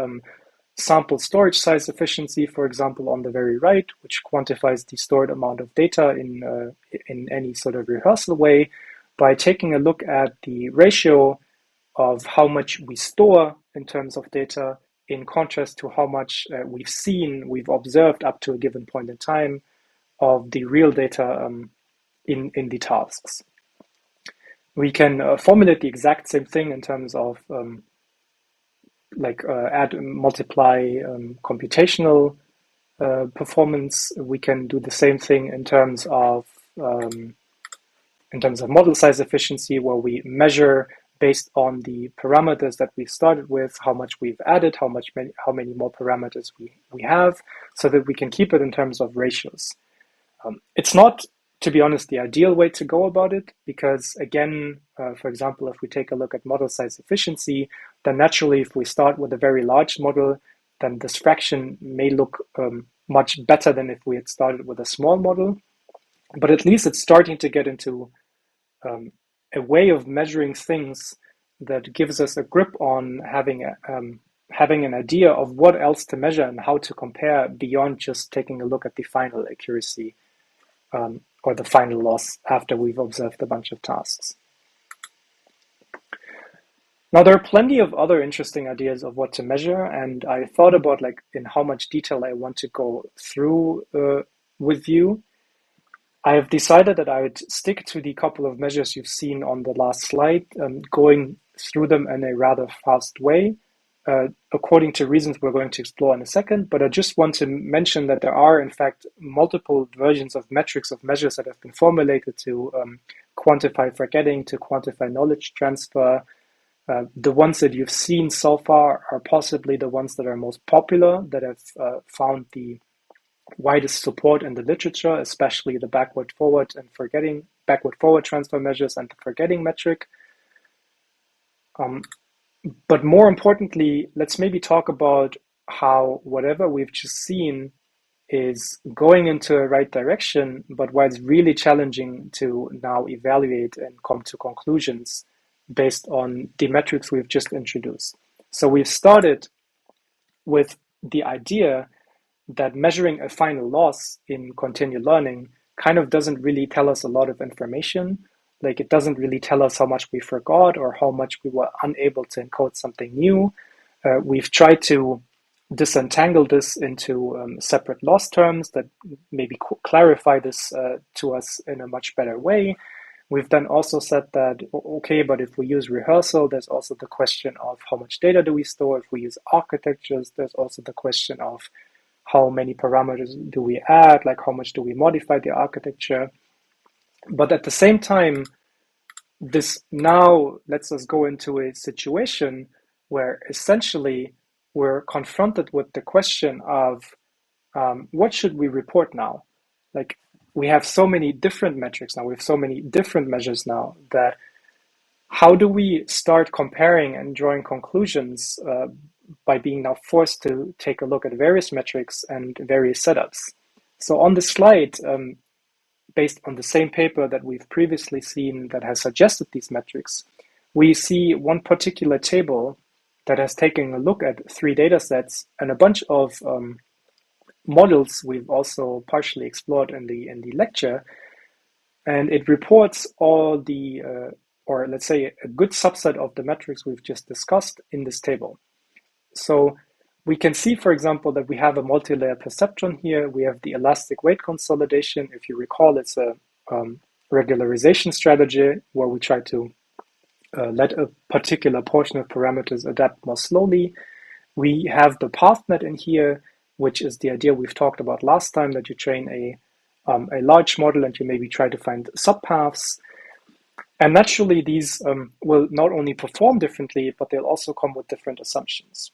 sample storage size efficiency, for example, on the very right, which quantifies the stored amount of data in any sort of rehearsal way, by taking a look at the ratio of how much we store in terms of data in contrast to how much we've observed up to a given point in time of the real data in the tasks. We can formulate the exact same thing in terms of add, multiply computational performance. We can do the same thing in terms of model size efficiency, where we measure based on the parameters that we've started with, how much we've added, how many more parameters we have, so that we can keep it in terms of ratios. It's not, to be honest, the ideal way to go about it, because again, for example, if we take a look at model size efficiency, then naturally, if we start with a very large model, then this fraction may look much better than if we had started with a small model. But at least it's starting to get into a way of measuring things that gives us a grip on having an idea of what else to measure and how to compare beyond just taking a look at the final accuracy or the final loss after we've observed a bunch of tasks. Now, there are plenty of other interesting ideas of what to measure, and I thought about in how much detail I want to go through with you. I have decided that I would stick to the couple of measures you've seen on the last slide, going through them in a rather fast way, according to reasons we're going to explore in a second. But I just want to mention that there are, in fact, multiple versions of metrics of measures that have been formulated to quantify forgetting, to quantify knowledge transfer. The ones that you've seen so far are possibly the ones that are most popular, that have found the widest support in the literature, especially the backward forward transfer measures and the forgetting metric. But more importantly, let's maybe talk about how whatever we've just seen is going into the right direction, but why it's really challenging to now evaluate and come to conclusions based on the metrics we've just introduced. So we've started with the idea that measuring a final loss in continual learning kind of doesn't really tell us a lot of information. Like, it doesn't really tell us how much we forgot or how much we were unable to encode something new. We've tried to disentangle this into separate loss terms that maybe clarify this to us in a much better way. We've then also said that, okay, but if we use rehearsal, there's also the question of how much data do we store. If we use architectures, there's also the question of how many parameters do we add, like how much do we modify the architecture. But at the same time, this now lets us go into a situation where essentially we're confronted with the question of what should we report now? Like, we have so many different metrics now, we have so many different measures now, that how do we start comparing and drawing conclusions by being now forced to take a look at various metrics and various setups? So on the slide, based on the same paper that we've previously seen that has suggested these metrics, we see one particular table that has taken a look at 3 data sets and a bunch of models we've also partially explored in the lecture. And it reports all the, or let's say a good subset of the metrics we've just discussed in this table. So we can see, for example, that we have a multi-layer perceptron here. We have the elastic weight consolidation. If you recall, it's a regularization strategy where we try to let a particular portion of parameters adapt more slowly. We have the pathnet in here, which is the idea we've talked about last time, that you train a large model and you maybe try to find subpaths. And naturally, these will not only perform differently, but they'll also come with different assumptions.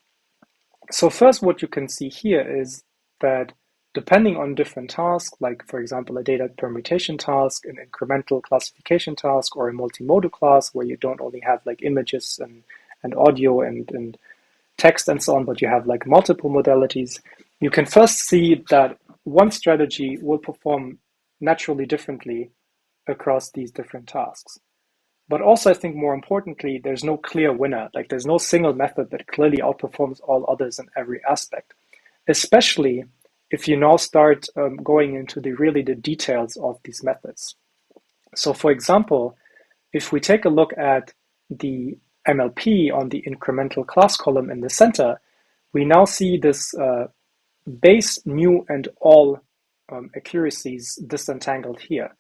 So first, what you can see here is that depending on different tasks, like for example, a data permutation task, an incremental classification task, or a multimodal class where you don't only have like images and audio and text and so on, but you have like multiple modalities, you can first see that one strategy will perform naturally differently across these different tasks. But also, I think more importantly, there's no clear winner. Like there's no single method that clearly outperforms all others in every aspect, especially if you now start going into the details of these methods. So for example, if we take a look at the MLP on the incremental class column in the center, we now see this base, new, and all accuracies disentangled here.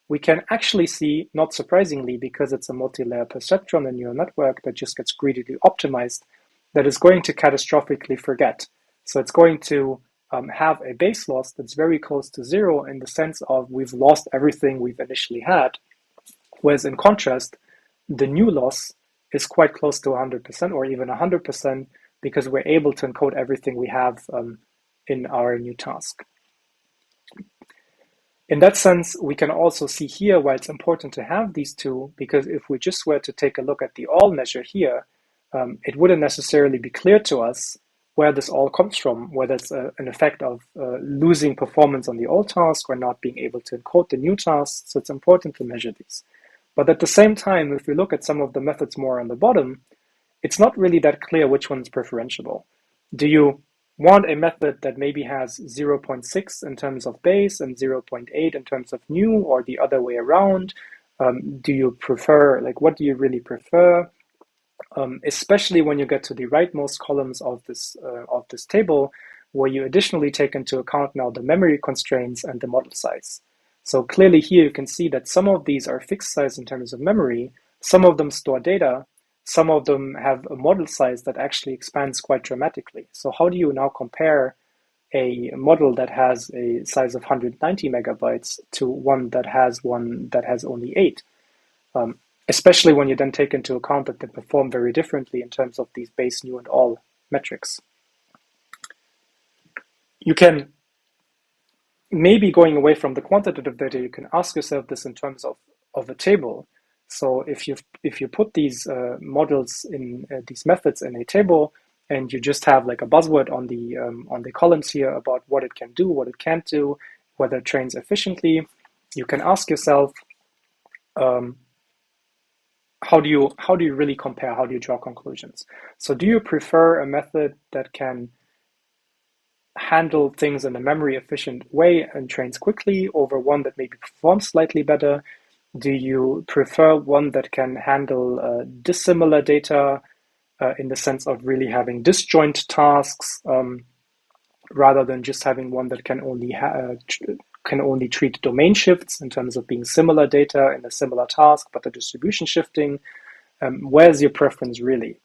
We can actually see, not surprisingly, because it's a multi-layer perceptron and neural network that just gets greedily optimized, that is going to catastrophically forget. So it's going to have a base loss that's very close to zero in the sense of we've lost everything we've initially had. Whereas in contrast, the new loss is quite close to 100% or even 100% because we're able to encode everything we have in our new task. In that sense, we can also see here why it's important to have these two, because if we just were to take a look at the all measure here, it wouldn't necessarily be clear to us where this all comes from, whether it's an effect of losing performance on the old task or not being able to encode the new task. So it's important to measure these. But at the same time, if we look at some of the methods more on the bottom, it's not really that clear which one is preferentiable. Do you want a method that maybe has 0.6 in terms of base and 0.8 in terms of new, or the other way around? Do you prefer, like, what do you really prefer? Especially when you get to the rightmost columns of this table, where you additionally take into account now the memory constraints and the model size. So clearly here you can see that some of these are fixed size in terms of memory, some of them store data, some of them have a model size that actually expands quite dramatically. So how do you now compare a model that has a size of 190 megabytes to one that has only 8? Especially when you then take into account that they perform very differently in terms of these base, new, and all metrics. You can, maybe going away from the quantitative data, you can ask yourself this in terms of a table. So if you put these models in these methods in a table, and you just have like a buzzword on the columns here about what it can do, what it can't do, whether it trains efficiently, you can ask yourself, how do you really compare? How do you draw conclusions? So do you prefer a method that can handle things in a memory efficient way and trains quickly over one that maybe performs slightly better? Do you prefer one that can handle dissimilar data in the sense of really having disjoint tasks rather than just having one that can only treat domain shifts in terms of being similar data in a similar task, but the distribution shifting? Where's your preference really?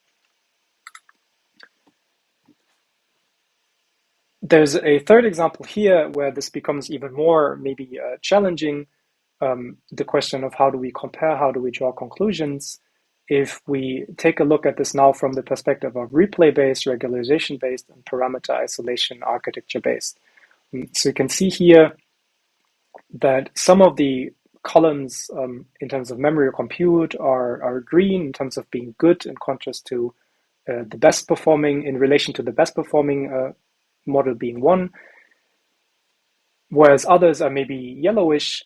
There's a third example here where this becomes even more maybe challenging, the question of how do we compare, how do we draw conclusions? If we take a look at this now from the perspective of replay-based, regularization-based, and parameter isolation architecture-based. So you can see here that some of the columns in terms of memory or compute are green in terms of being good, in contrast to the best performing, in relation to the best performing model being 1, whereas others are maybe yellowish,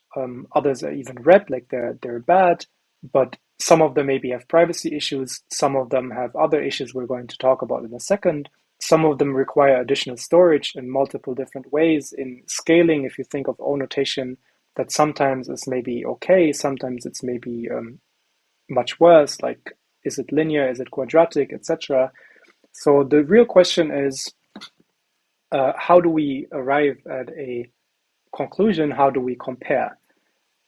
others are even red, like they're bad, but some of them maybe have privacy issues, some of them have other issues we're going to talk about in a second. Some of them require additional storage in multiple different ways. In scaling, if you think of O notation, that sometimes is maybe okay, sometimes it's maybe much worse, like is it linear, is it quadratic, etc. So the real question is, how do we arrive at a conclusion? How do we compare?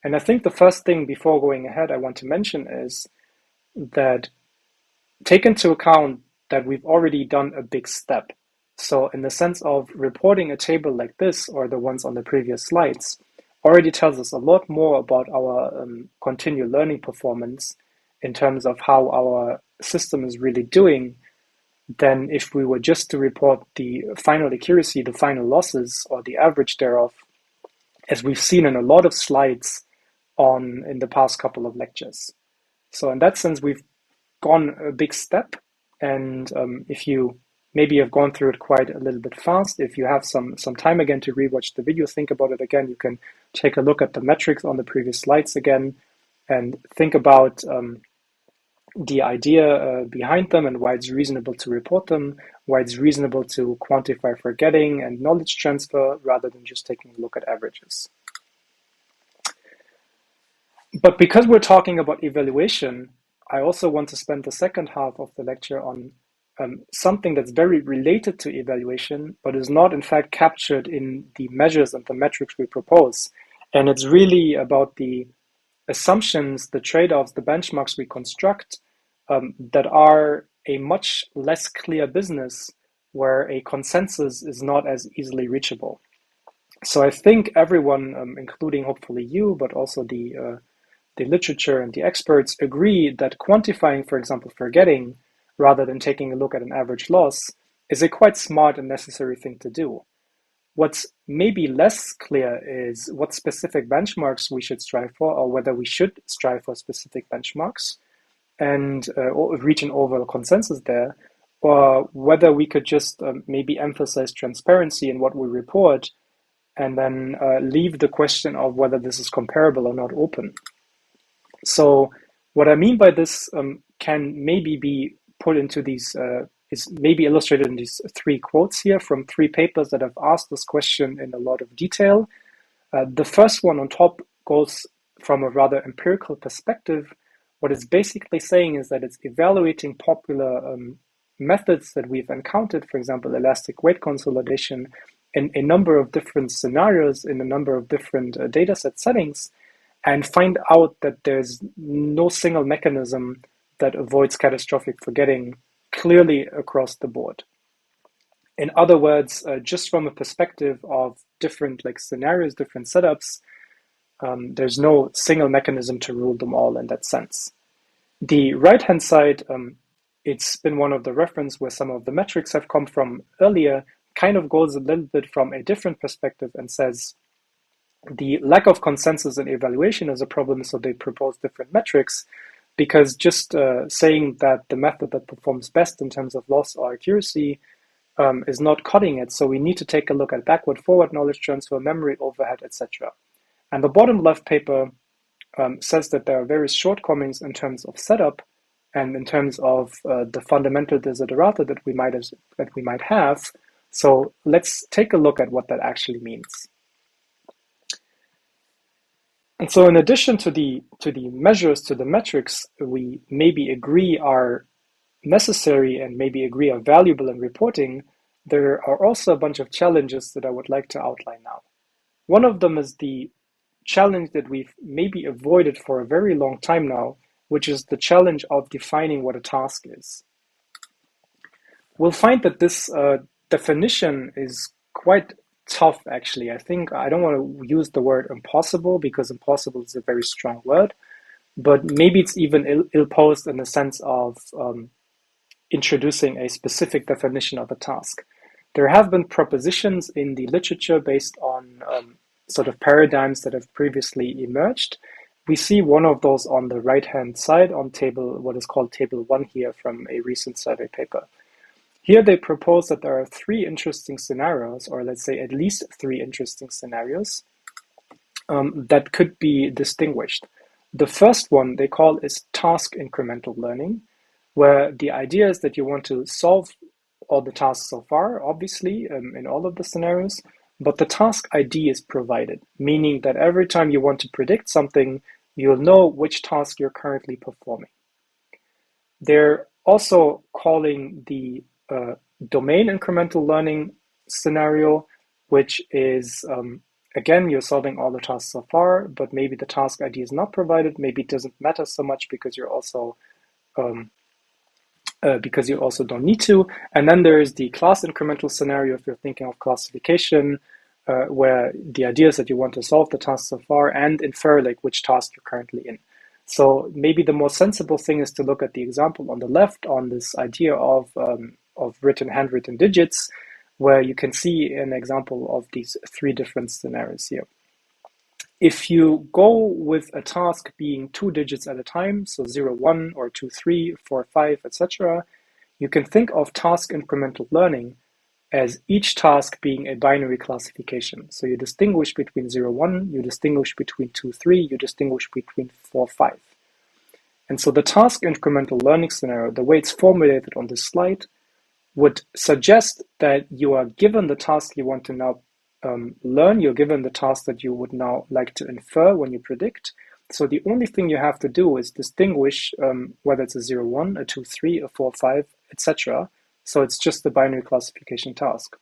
And I think the first thing before going ahead I want to mention is that take into account that we've already done a big step. So in the sense of reporting a table like this, or the ones on the previous slides, already tells us a lot more about our continual learning performance in terms of how our system is really doing than if we were just to report the final accuracy, the final losses, or the average thereof, as we've seen in a lot of slides in the past couple of lectures. So in that sense, we've gone a big step. And if you maybe have gone through it quite a little bit fast, if you have some time again to rewatch the video, think about it again, you can take a look at the metrics on the previous slides again and think about the idea behind them and why it's reasonable to report them, why it's reasonable to quantify forgetting and knowledge transfer rather than just taking a look at averages. But because we're talking about evaluation, I also want to spend the second half of the lecture on something that's very related to evaluation, but is not in fact captured in the measures and the metrics we propose. And it's really about the assumptions, the trade-offs, the benchmarks we construct that are a much less clear business where a consensus is not as easily reachable. So I think everyone, including hopefully you, but also the literature and the experts agree that quantifying, for example, forgetting, rather than taking a look at an average loss, is a quite smart and necessary thing to do. What's maybe less clear is what specific benchmarks we should strive for, or whether we should strive for specific benchmarks and reach an overall consensus there, or whether we could just maybe emphasize transparency in what we report and then leave the question of whether this is comparable or not open. So what I mean by this can maybe be put into these, is maybe illustrated in these 3 quotes here from 3 papers that have asked this question in a lot of detail. The first one on top goes from a rather empirical perspective. What it's basically saying is that it's evaluating popular methods that we've encountered, for example, elastic weight consolidation, in a number of different scenarios, in a number of different dataset settings, and find out that there's no single mechanism that avoids catastrophic forgetting clearly across the board. In other words, just from a perspective of different scenarios, different setups, there's no single mechanism to rule them all in that sense. The right-hand side, it's been one of the reference where some of the metrics have come from earlier, kind of goes a little bit from a different perspective and says, the lack of consensus in evaluation is a problem, so they propose different metrics, because just saying that the method that performs best in terms of loss or accuracy is not cutting it. So we need to take a look at backward-forward knowledge transfer, memory overhead, etc. And the bottom left paper says that there are various shortcomings in terms of setup and in terms of the fundamental desiderata that we might have. So let's take a look at what that actually means. And so in addition to the measures, to the metrics we maybe agree are necessary and maybe agree are valuable in reporting, there are also a bunch of challenges that I would like to outline now. One of them is the challenge that we've maybe avoided for a very long time now, which is the challenge of defining what a task is. We'll find that this definition is quite tough, actually. I think I don't want to use the word impossible because impossible is a very strong word, but maybe it's even ill-posed in the sense of introducing a specific definition of a task. There have been propositions in the literature based on sort of paradigms that have previously emerged. We see one of those on the right-hand side on what is called table 1 here from a recent survey paper. Here they propose that there are 3 interesting scenarios, or let's say at least 3 interesting scenarios that could be distinguished. The first one they call is task incremental learning, where the idea is that you want to solve all the tasks so far, obviously, in all of the scenarios, but the task ID is provided, meaning that every time you want to predict something, you'll know which task you're currently performing. They're also calling the domain incremental learning scenario, which is, again, you're solving all the tasks so far, but maybe the task ID is not provided. Maybe it doesn't matter so much because you're also don't need to. And then there is the class incremental scenario if you're thinking of classification, where the idea is that you want to solve the task so far and infer which task you're currently in. So maybe the more sensible thing is to look at the example on the left on this idea of handwritten digits, where you can see an example of these 3 different scenarios here. If you go with a task being 2 digits at a time, so 0, 1, or 2, 3, 4, 5, etc., you can think of task incremental learning as each task being a binary classification. So you distinguish between 0, 1, you distinguish between 2, 3, you distinguish between 4, 5. And so the task incremental learning scenario, the way it's formulated on this slide, would suggest that you are given the task you want to now learn, you're given the task that you would now like to infer when you predict. So the only thing you have to do is distinguish whether it's a 0, 1, a 2, 3, a 4, 5, etc. So it's just the binary classification task.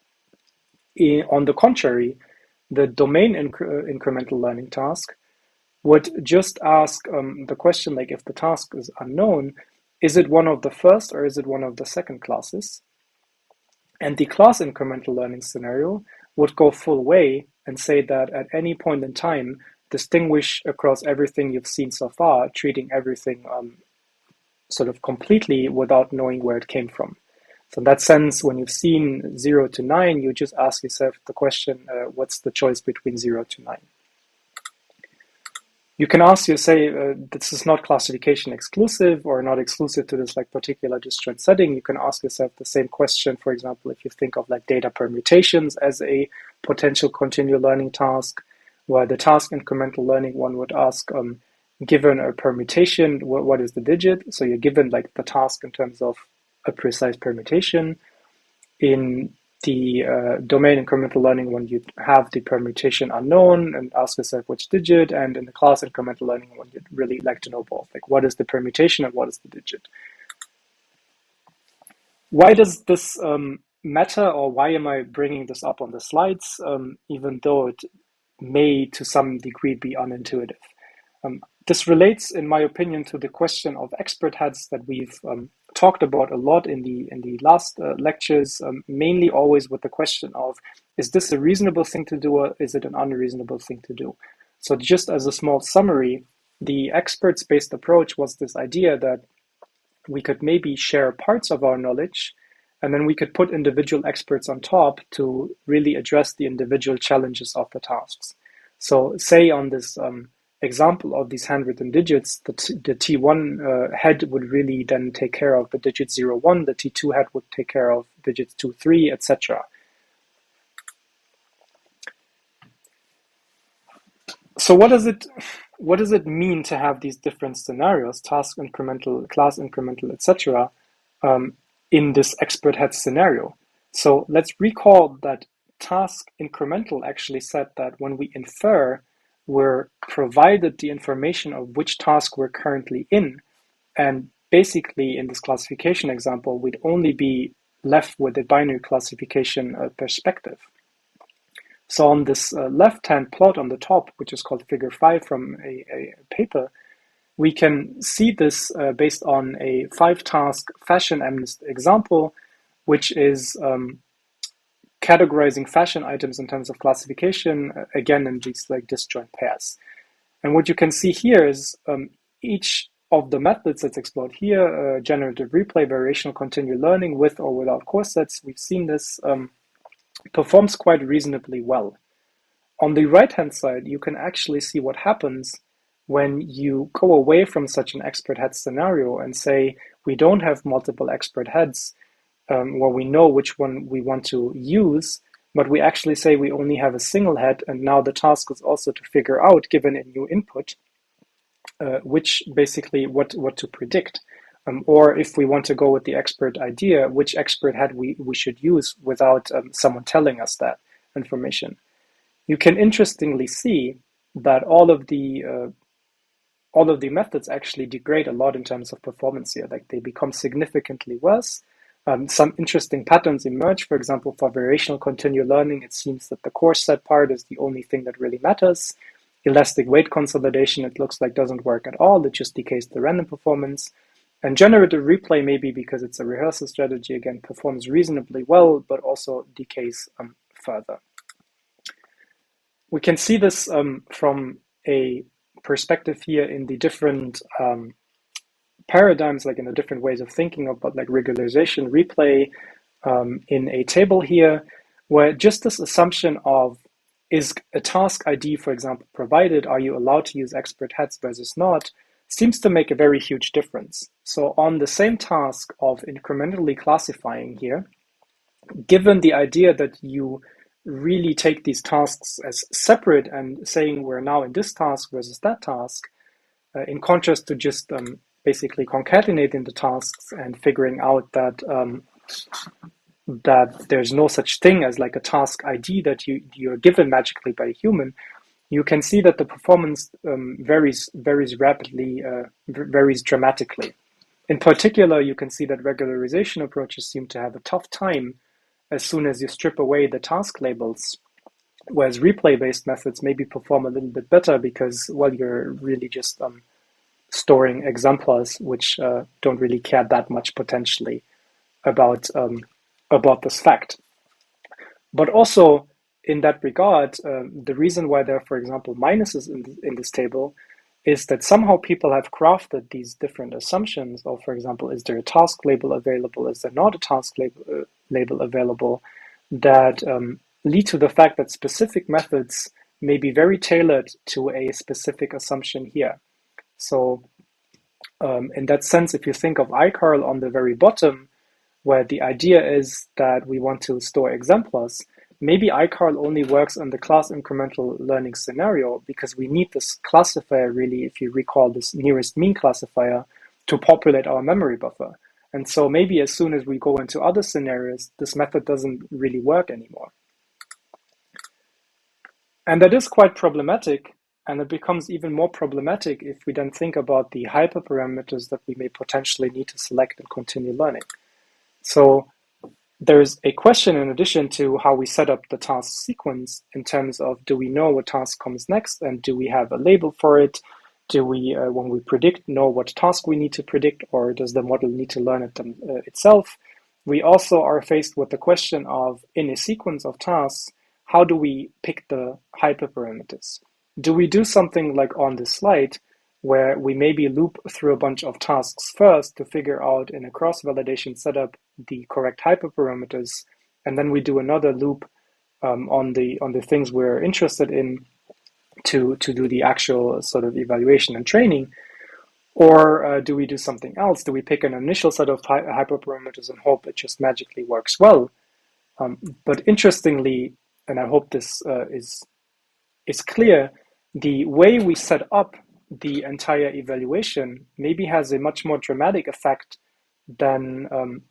On the contrary, the domain incremental learning task would just ask the question, like, if the task is unknown, is it one of the first or is it one of the second classes? And the class incremental learning scenario would go full way and say that at any point in time, distinguish across everything you've seen so far, treating everything sort of completely without knowing where it came from. So in that sense, when you've seen 0 to 9, you just ask yourself the question, what's the choice between 0 to 9? You can ask this is not classification exclusive or not exclusive to this like particular disjoint setting. You can ask yourself the same question, for example, if you think of like data permutations as a potential continual learning task, where the task incremental learning one would ask, given a permutation, what is the digit? So you're given like the task in terms of a precise permutation. In the domain incremental learning one, you have the permutation unknown and ask yourself which digit, and in the class incremental learning one, you'd really like to know both, like what is the permutation and what is the digit. Why does this matter, or why am I bringing this up on the slides, even though it may to some degree be unintuitive? This relates, in my opinion, to the question of expert heads that we've talked about a lot in the last lectures, mainly always with the question of, is this a reasonable thing to do or is it an unreasonable thing to do? So just as a small summary, the experts-based approach was this idea that we could maybe share parts of our knowledge and then we could put individual experts on top to really address the individual challenges of the tasks. So say on this example of these handwritten digits, the T1 head would really then take care of the digit 0, 1, the T2 head would take care of digits 2, 3, etc. So what does it mean to have these different scenarios, task incremental, class incremental, etc., in this expert head scenario? So let's recall that task incremental actually said that when we infer, we're provided the information of which task we're currently in. And basically, in this classification example, we'd only be left with a binary classification perspective. So on this left-hand plot on the top, which is called figure 5 from a paper, we can see this based on a 5-task fashion MNIST example, which is categorizing fashion items in terms of classification, again, in these like disjoint pairs. And what you can see here is each of the methods that's explored here, generative replay, variational continual learning with or without course sets, we've seen this performs quite reasonably well. On the right-hand side, you can actually see what happens when you go away from such an expert head scenario and say, we don't have multiple expert heads, where we know which one we want to use, but we actually say we only have a single head, and now the task is also to figure out, given a new input, which basically what to predict. Or if we want to go with the expert idea, which expert head we should use without someone telling us that information. You can interestingly see that all of the methods actually degrade a lot in terms of performance here. Like they become significantly worse. Some interesting patterns emerge. For example, for variational continual learning, it seems that the course set part is the only thing that really matters. Elastic weight consolidation, it looks like doesn't work at all. It just decays the random performance. And generative replay, maybe because it's a rehearsal strategy, again, performs reasonably well, but also decays further. We can see this from a perspective here in the different paradigms, like in the different ways of thinking about like regularization, replay in a table here, where just this assumption of is a task ID, for example, provided, are you allowed to use expert heads versus not, seems to make a very huge difference. So on the same task of incrementally classifying here, given the idea that you really take these tasks as separate and saying we're now in this task versus that task, in contrast to just basically concatenating the tasks and figuring out that there's no such thing as like a task ID that you're given magically by a human, you can see that the performance varies rapidly, varies dramatically. In particular, you can see that regularization approaches seem to have a tough time as soon as you strip away the task labels, whereas replay-based methods maybe perform a little bit better because, well, you're really just storing exemplars which don't really care that much potentially about this fact. But also in that regard, the reason why there are, for example, minuses in this table is that somehow people have crafted these different assumptions of, for example, is there a task label available? Is there not a task label available? That lead to the fact that specific methods may be very tailored to a specific assumption here. So in that sense, if you think of iCarl on the very bottom, where the idea is that we want to store exemplars, maybe iCarl only works on the class incremental learning scenario because we need this classifier really, if you recall this nearest mean classifier, to populate our memory buffer. And so maybe as soon as we go into other scenarios, this method doesn't really work anymore. And that is quite problematic. And it becomes even more problematic if we then think about the hyperparameters that we may potentially need to select and continue learning. So there's a question in addition to how we set up the task sequence in terms of, do we know what task comes next and do we have a label for it? Do we, when we predict, know what task we need to predict, or does the model need to learn it itself? We also are faced with the question of, in a sequence of tasks, how do we pick the hyperparameters? Do we do something like on this slide, where we maybe loop through a bunch of tasks first to figure out in a cross-validation setup the correct hyperparameters, and then we do another loop on the things we're interested in to do the actual sort of evaluation and training? Or do we do something else? Do we pick an initial set of hyperparameters and hope it just magically works well? But interestingly, and I hope this is clear, the way we set up the entire evaluation maybe has a much more dramatic effect than,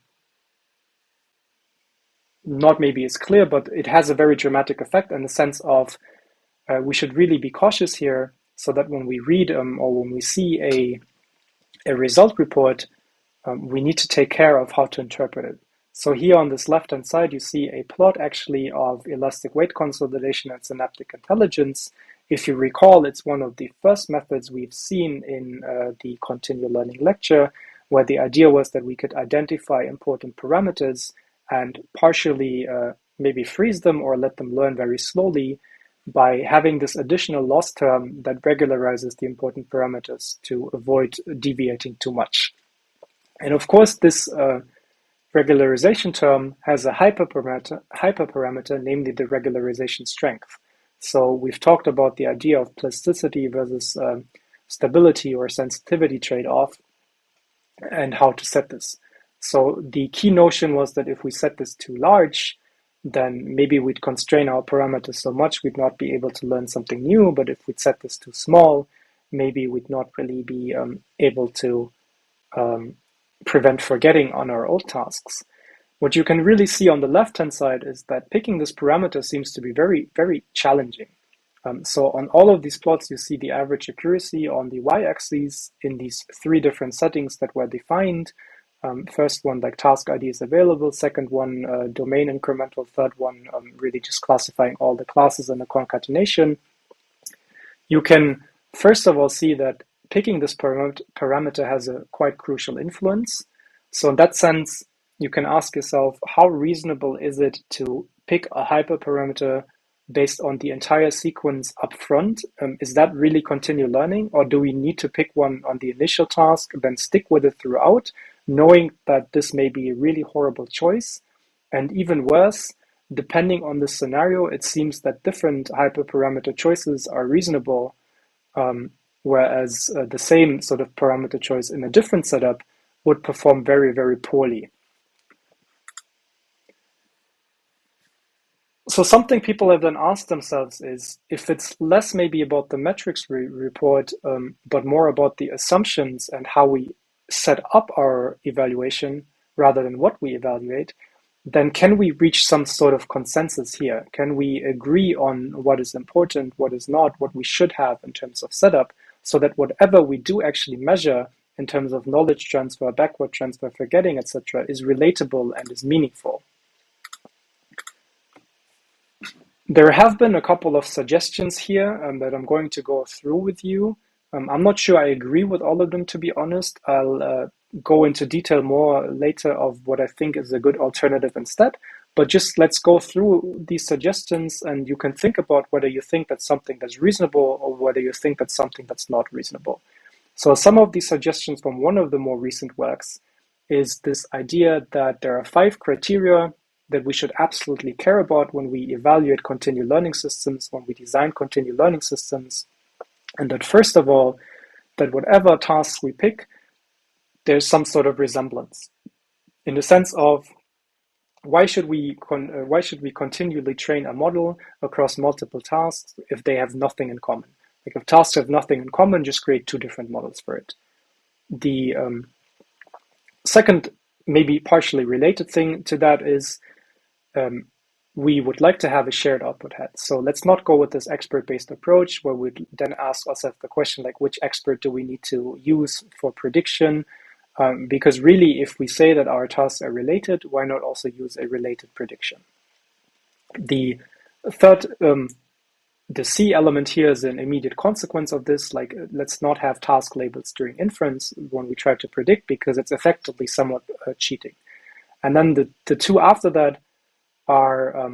not maybe it's clear, but it has a very dramatic effect in the sense of we should really be cautious here so that when we read or when we see a result report, we need to take care of how to interpret it. So here on this left-hand side, you see a plot actually of elastic weight consolidation and synaptic intelligence. If you recall, it's one of the first methods we've seen in the continual learning lecture, where the idea was that we could identify important parameters and partially maybe freeze them or let them learn very slowly by having this additional loss term that regularizes the important parameters to avoid deviating too much. And of course, this regularization term has a hyperparameter, namely the regularization strength. So we've talked about the idea of plasticity versus stability or sensitivity trade-off and how to set this. So the key notion was that if we set this too large, then maybe we'd constrain our parameters so much we'd not be able to learn something new. But if we'd set this too small, maybe we'd not really be able to prevent forgetting on our old tasks. What you can really see on the left-hand side is that picking this parameter seems to be very, very challenging. So on all of these plots, you see the average accuracy on the y-axis in these three different settings that were defined. First one, like task ID is available. Second one, domain incremental. Third one, really just classifying all the classes in a concatenation. You can first of all see that picking this parameter has a quite crucial influence. So in that sense, you can ask yourself, how reasonable is it to pick a hyperparameter based on the entire sequence up front? Is that really continual learning, or do we need to pick one on the initial task, then stick with it throughout, knowing that this may be a really horrible choice? And even worse, depending on the scenario, it seems that different hyperparameter choices are reasonable, whereas the same sort of parameter choice in a different setup would perform very, very poorly. So something people have then asked themselves is, if it's less maybe about the metrics report, but more about the assumptions and how we set up our evaluation rather than what we evaluate, then can we reach some sort of consensus here? Can we agree on what is important, what is not, what we should have in terms of setup, so that whatever we do actually measure in terms of knowledge transfer, backward transfer, forgetting, etc., is relatable and is meaningful? There have been a couple of suggestions here that I'm going to go through with you. I'm not sure I agree with all of them, to be honest. I'll go into detail more later of what I think is a good alternative instead. But just let's go through these suggestions, and you can think about whether you think that's something that's reasonable or whether you think that's something that's not reasonable. So some of these suggestions from one of the more recent works is this idea that there are 5 criteria that we should absolutely care about when we evaluate continual learning systems, when we design continual learning systems. And that first of all, that whatever tasks we pick, there's some sort of resemblance. In the sense of, why should we continually train a model across multiple tasks if they have nothing in common? Like, if tasks have nothing in common, just create 2 different models for it. The second, maybe partially related thing to that is, we would like to have a shared output head. So let's not go with this expert-based approach where we then ask ourselves the question, like, which expert do we need to use for prediction? Because really, if we say that our tasks are related, why not also use a related prediction? The third, the C element here is an immediate consequence of this. Like, let's not have task labels during inference when we try to predict, because it's effectively somewhat cheating. And then the 2 after that are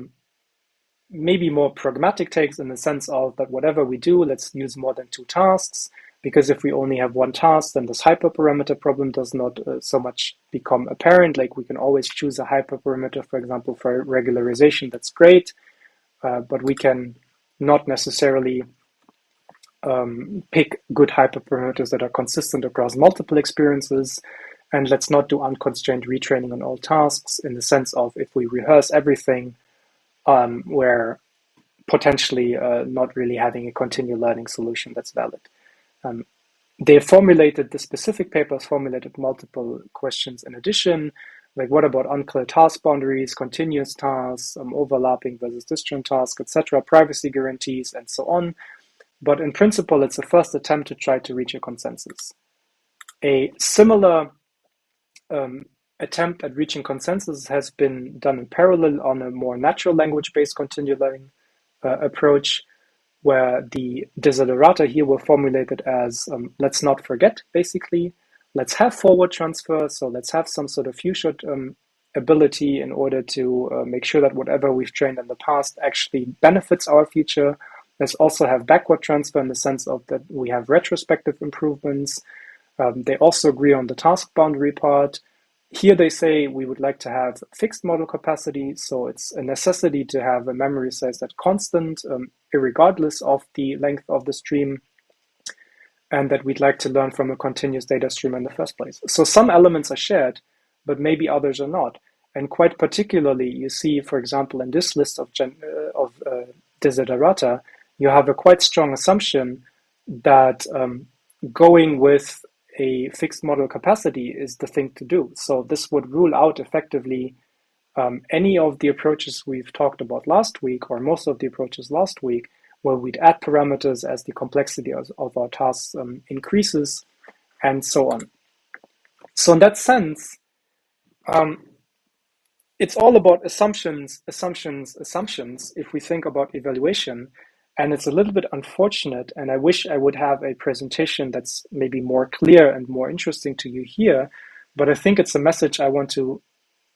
maybe more pragmatic takes, in the sense of that whatever we do, let's use more than 2 tasks, because if we only have 1 task, then this hyperparameter problem does not so much become apparent. Like, we can always choose a hyperparameter, for example, for regularization, that's great, but we can not necessarily pick good hyperparameters that are consistent across multiple experiences. And let's not do unconstrained retraining on all tasks, in the sense of, if we rehearse everything, we're potentially not really having a continual learning solution that's valid. They formulated, the specific papers formulated multiple questions in addition, like, what about unclear task boundaries, continuous tasks, overlapping versus disjoint tasks, etc., privacy guarantees, and so on. But in principle, it's a first attempt to try to reach a consensus. A similar attempt at reaching consensus has been done in parallel on a more natural language-based continual learning approach, where the desiderata here were formulated as, let's not forget, basically. Let's have forward transfer, so let's have some sort of few-shot ability in order to make sure that whatever we've trained in the past actually benefits our future. Let's also have backward transfer, in the sense of that we have retrospective improvements. They also agree on the task boundary part. Here they say we would like to have fixed model capacity, so it's a necessity to have a memory size that's constant, irregardless of the length of the stream, and that we'd like to learn from a continuous data stream in the first place. So some elements are shared, but maybe others are not. And quite particularly, you see, for example, in this list of desiderata, you have a quite strong assumption that going with a fixed model capacity is the thing to do. So this would rule out effectively any of the approaches we've talked about last week, or most of the approaches last week, where we'd add parameters as the complexity of our tasks increases, and so on. So in that sense, it's all about assumptions if we think about evaluation. And it's a little bit unfortunate, and I wish I would have a presentation that's maybe more clear and more interesting to you here, but I think it's a message I want to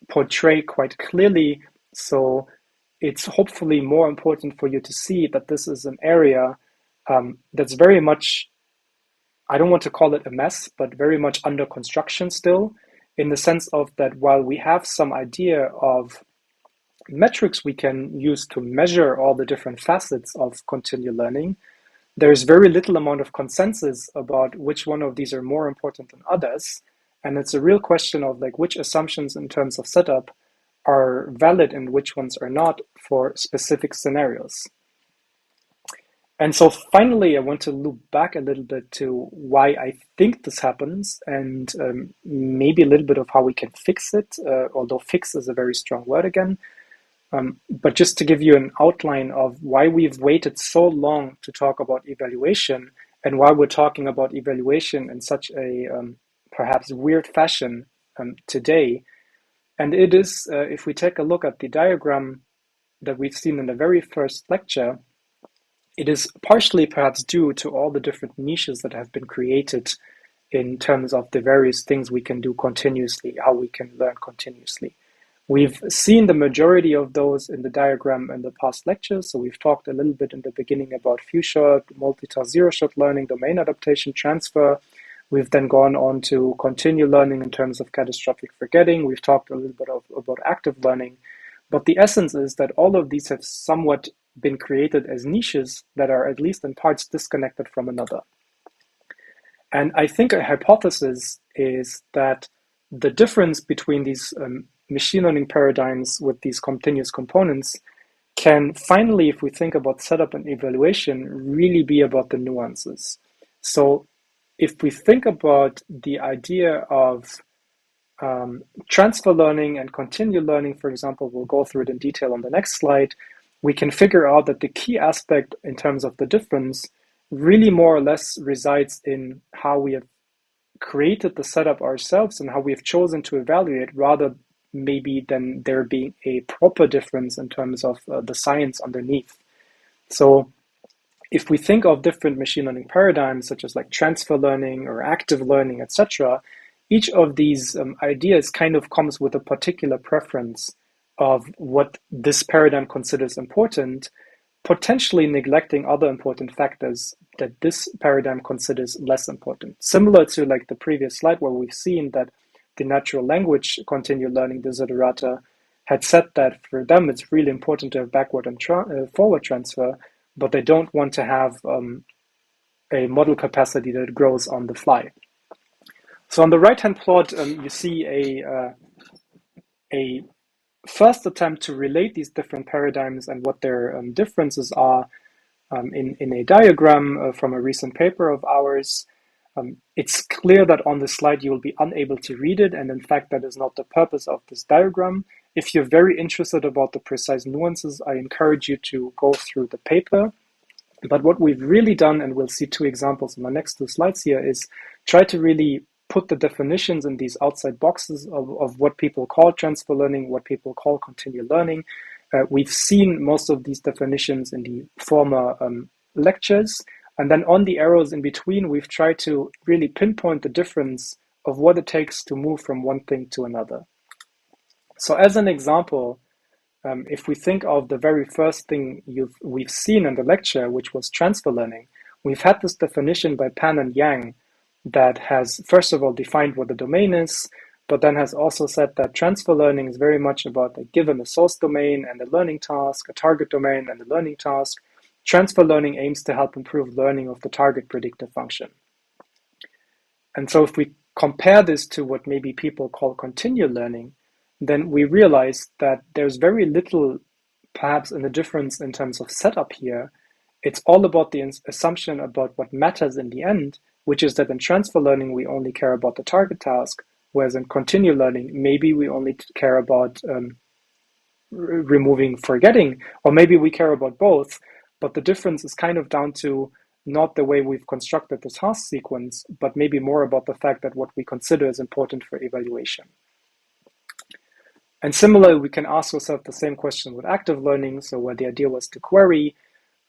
portray quite clearly, so it's hopefully more important for you to see that this is an area that's very much, I don't want to call it a mess, but very much under construction still, in the sense of that while we have some idea of metrics we can use to measure all the different facets of continual learning, there's very little amount of consensus about which one of these are more important than others. And it's a real question of, like, which assumptions in terms of setup are valid and which ones are not for specific scenarios. And so finally, I want to loop back a little bit to why I think this happens, and maybe a little bit of how we can fix it, although fix is a very strong word again. But just to give you an outline of why we've waited so long to talk about evaluation, and why we're talking about evaluation in such a perhaps weird fashion today. And it is, if we take a look at the diagram that we've seen in the very first lecture, it is partially perhaps due to all the different niches that have been created in terms of the various things we can do continuously, how we can learn continuously. We've seen the majority of those in the diagram in the past lectures. So we've talked a little bit in the beginning about few-shot, multi-task, zero-shot learning, domain adaptation, transfer. We've then gone on to continue learning in terms of catastrophic forgetting. We've talked a little bit about active learning. But the essence is that all of these have somewhat been created as niches that are at least in parts disconnected from another. And I think a hypothesis is that the difference between these machine learning paradigms with these continuous components can finally, if we think about setup and evaluation, really be about the nuances. So if we think about the idea of transfer learning and continual learning, for example, we'll go through it in detail on the next slide, we can figure out that the key aspect in terms of the difference really more or less resides in how we have created the setup ourselves and how we have chosen to evaluate, rather maybe than there being a proper difference in terms of the science underneath. So if we think of different machine learning paradigms, such as like transfer learning or active learning, etc., each of these ideas kind of comes with a particular preference of what this paradigm considers important, potentially neglecting other important factors that this paradigm considers less important. Similar to like the previous slide where we've seen that the natural language continual learning desiderata had said that for them it's really important to have backward and forward transfer, but they don't want to have a model capacity that grows on the fly. So on the right-hand plot, you see a first attempt to relate these different paradigms and what their differences are in a diagram from a recent paper of ours. It's clear that on the slide you will be unable to read it, and in fact that is not the purpose of this diagram. If you're very interested about the precise nuances, I encourage you to go through the paper. But what we've really done, and we'll see two examples in the next two slides here, is try to really put the definitions in these outside boxes of what people call transfer learning, what people call continual learning. We've seen most of these definitions in the former lectures. And then on the arrows in between, we've tried to really pinpoint the difference of what it takes to move from one thing to another. So as an example, if we think of the very first thing we've seen in the lecture, which was transfer learning, we've had this definition by Pan and Yang that has, first of all, defined what the domain is, but then has also said that transfer learning is very much about given a source domain and a learning task, a target domain and a learning task. Transfer learning aims to help improve learning of the target predictive function. And so if we compare this to what maybe people call continual learning, then we realize that there's very little perhaps in the difference in terms of setup here. It's all about the assumption about what matters in the end, which is that in transfer learning, we only care about the target task, whereas in continual learning, maybe we only care about removing forgetting, or maybe we care about both, but the difference is kind of down to not the way we've constructed the task sequence, but maybe more about the fact that what we consider is important for evaluation. And similarly, we can ask ourselves the same question with active learning, so where the idea was to query,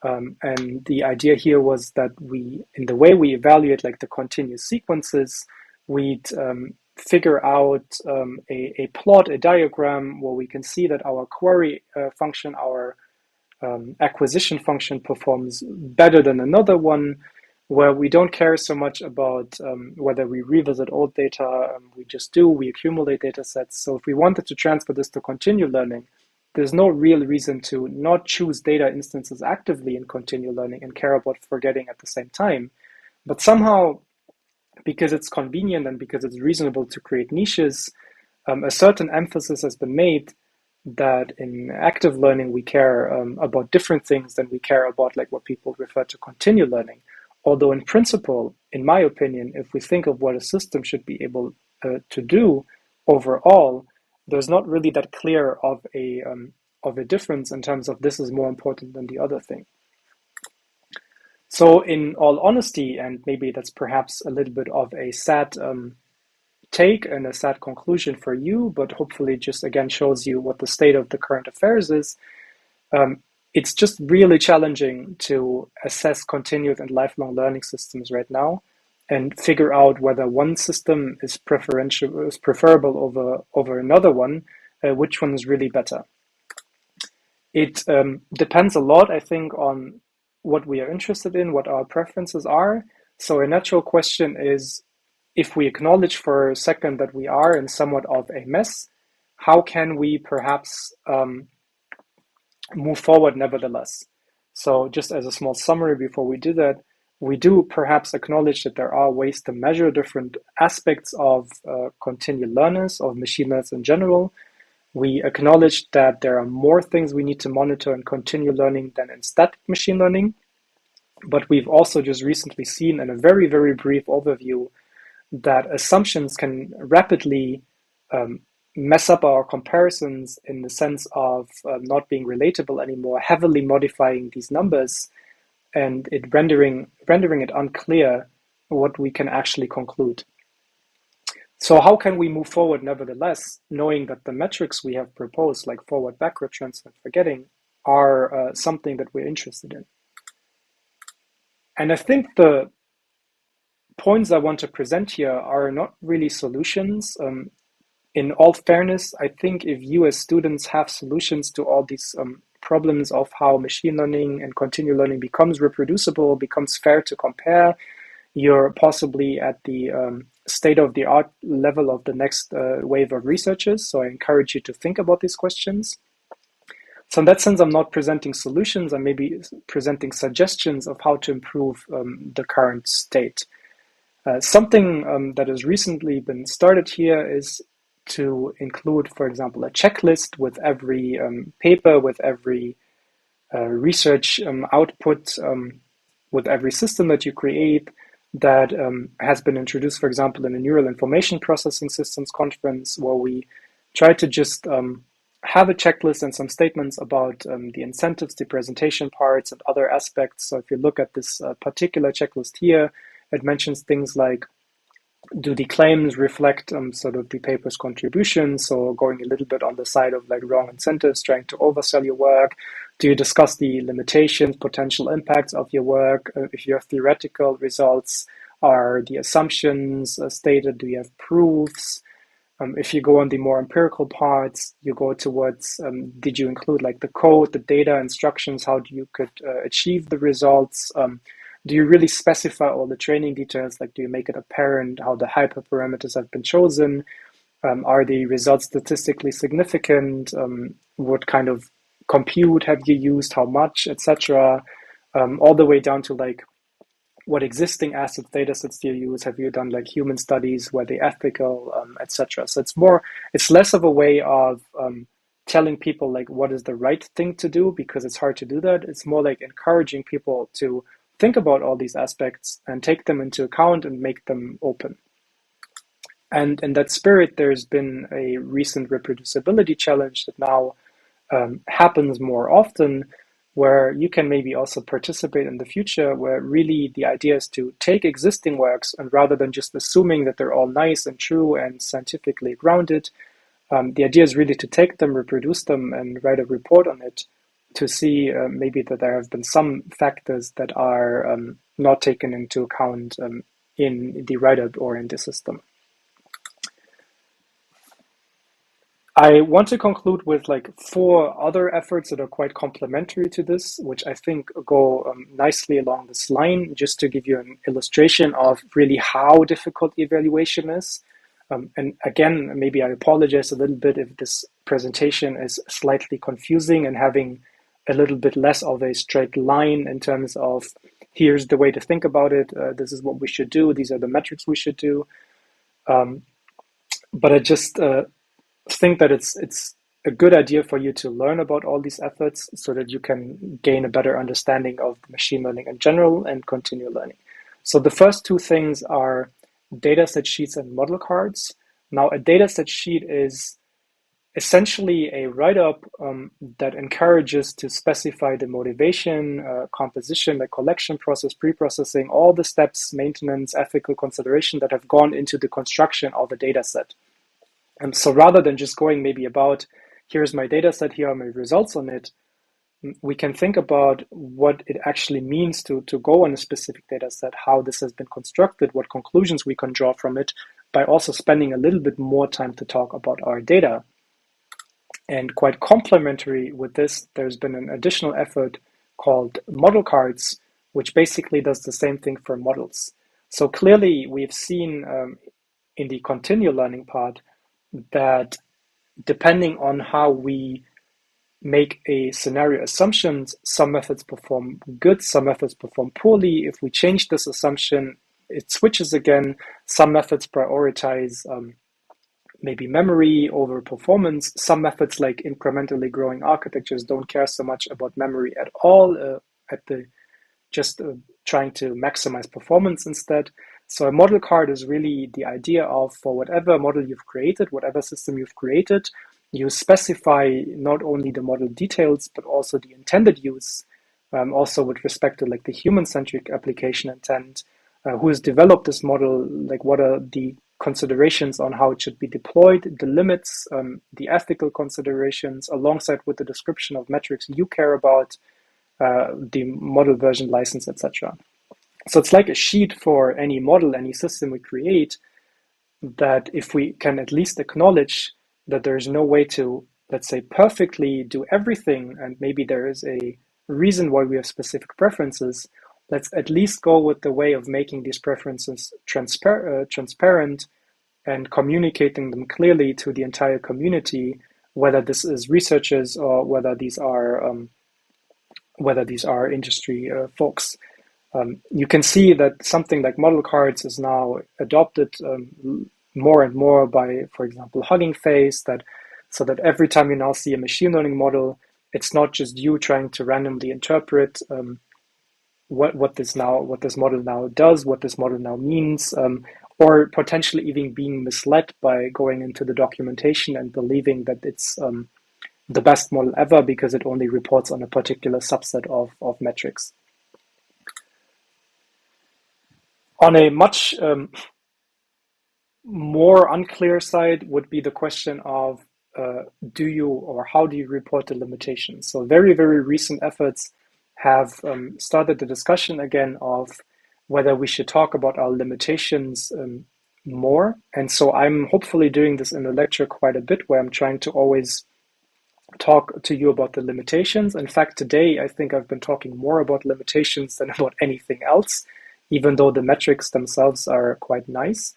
and the idea here was that in the way we evaluate like the continuous sequences, we'd figure out a plot, a diagram where we can see that our query function, our acquisition function performs better than another one, where we don't care so much about whether we revisit old data, we accumulate data sets. So if we wanted to transfer this to continual learning, there's no real reason to not choose data instances actively in continual learning and care about forgetting at the same time. But somehow, because it's convenient and because it's reasonable to create niches, a certain emphasis has been made that in active learning we care about different things than we care about like what people refer to continual learning. Although in principle, in my opinion, if we think of what a system should be able to do overall, there's not really that clear of a difference in terms of this is more important than the other thing. So in all honesty, and maybe that's perhaps a little bit of a sad take and a sad conclusion for you, but hopefully just again shows you what the state of the current affairs is. It's just really challenging to assess continuous and lifelong learning systems right now and figure out whether one system is preferable over another one, which one is really better. It depends a lot, I think, on what we are interested in, what our preferences are. So a natural question is, if we acknowledge for a second that we are in somewhat of a mess, how can we perhaps move forward nevertheless? So just as a small summary before we do that, we do perhaps acknowledge that there are ways to measure different aspects of continual learners, of machine learners in general. We acknowledge that there are more things we need to monitor in continual learning than in static machine learning. But we've also just recently seen in a very, very brief overview that assumptions can rapidly mess up our comparisons in the sense of not being relatable anymore, heavily modifying these numbers and it rendering it unclear what we can actually conclude. So how can we move forward nevertheless, knowing that the metrics we have proposed, like forward, backward, transfer, and forgetting, are something that we're interested in? And I think the points I want to present here are not really solutions. In all fairness, I think if you as students have solutions to all these problems of how machine learning and continual learning becomes reproducible, becomes fair to compare, you're possibly at the state-of-the-art level of the next wave of researchers. So I encourage you to think about these questions. So in that sense, I'm not presenting solutions. I'm maybe presenting suggestions of how to improve the current state. Something that has recently been started here is to include, for example, a checklist with every paper, with every research output, with every system that you create that has been introduced, for example, in a neural information processing systems conference, where we try to just have a checklist and some statements about the incentives, the presentation parts, and other aspects. So if you look at this particular checklist here, it mentions things like, do the claims reflect sort of the paper's contribution? So going a little bit on the side of like wrong incentives, trying to oversell your work. Do you discuss the limitations, potential impacts of your work? If you have theoretical results, are the assumptions stated? Do you have proofs? If you go on the more empirical parts, you go towards, did you include like the code, the data, instructions, how you could achieve the results? Do you really specify all the training details? Like, do you make it apparent how the hyperparameters have been chosen? Are the results statistically significant? What kind of compute have you used? How much, etc. All the way down to like, what existing assets, datasets do you use? Have you done like human studies? Were they ethical, etc.? So it's less of a way of telling people like what is the right thing to do, because it's hard to do that. It's more like encouraging people to think about all these aspects and take them into account and make them open. And in that spirit, there's been a recent reproducibility challenge that now happens more often, where you can maybe also participate in the future, where really the idea is to take existing works and rather than just assuming that they're all nice and true and scientifically grounded, the idea is really to take them, reproduce them, and write a report on it to see maybe that there have been some factors that are not taken into account in the write-up or in the system. I want to conclude with like 4 other efforts that are quite complementary to this, which I think go nicely along this line, just to give you an illustration of really how difficult evaluation is. And again, maybe I apologize a little bit if this presentation is slightly confusing and having a little bit less of a straight line in terms of here's the way to think about it, this is what we should do, these are the metrics we should do. But I just think that it's a good idea for you to learn about all these efforts so that you can gain a better understanding of machine learning in general and continual learning. So the first two things are dataset sheets and model cards. Now, a dataset sheet is essentially a write-up that encourages to specify the motivation, composition, the collection process, pre-processing, all the steps, maintenance, ethical consideration that have gone into the construction of a dataset. And so rather than just going maybe about, here's my dataset, here are my results on it, we can think about what it actually means to go on a specific data set, how this has been constructed, what conclusions we can draw from it, by also spending a little bit more time to talk about our data. And quite complementary with this, there's been an additional effort called model cards, which basically does the same thing for models. So clearly we've seen in the continual learning part that depending on how we make a scenario assumptions, some methods perform good, some methods perform poorly. If we change this assumption, it switches again. Some methods prioritize maybe memory over performance. Some methods like incrementally growing architectures don't care so much about memory at all, just trying to maximize performance instead. So a model card is really the idea of, for whatever model you've created, whatever system you've created, you specify not only the model details, but also the intended use, also with respect to like the human-centric application intent, who has developed this model, like what are the considerations on how it should be deployed, the limits, the ethical considerations, alongside with the description of metrics you care about, the model version license, etc. So it's like a sheet for any model, any system we create, that if we can at least acknowledge that there's no way to, let's say, perfectly do everything, and maybe there is a reason why we have specific preferences, let's at least go with the way of making these preferences transparent and communicating them clearly to the entire community, whether this is researchers or whether these are industry folks. You can see that something like model cards is now adopted more and more by, for example, Hugging Face, so that every time you now see a machine learning model, it's not just you trying to randomly interpret what this model now does, what this model now means, or potentially even being misled by going into the documentation and believing that it's the best model ever because it only reports on a particular subset of metrics. On a much more unclear side would be the question of do you or how do you report the limitations? So very, very recent efforts have started the discussion again of whether we should talk about our limitations more. And so I'm hopefully doing this in the lecture quite a bit, where I'm trying to always talk to you about the limitations. In fact, today I think I've been talking more about limitations than about anything else, even though the metrics themselves are quite nice.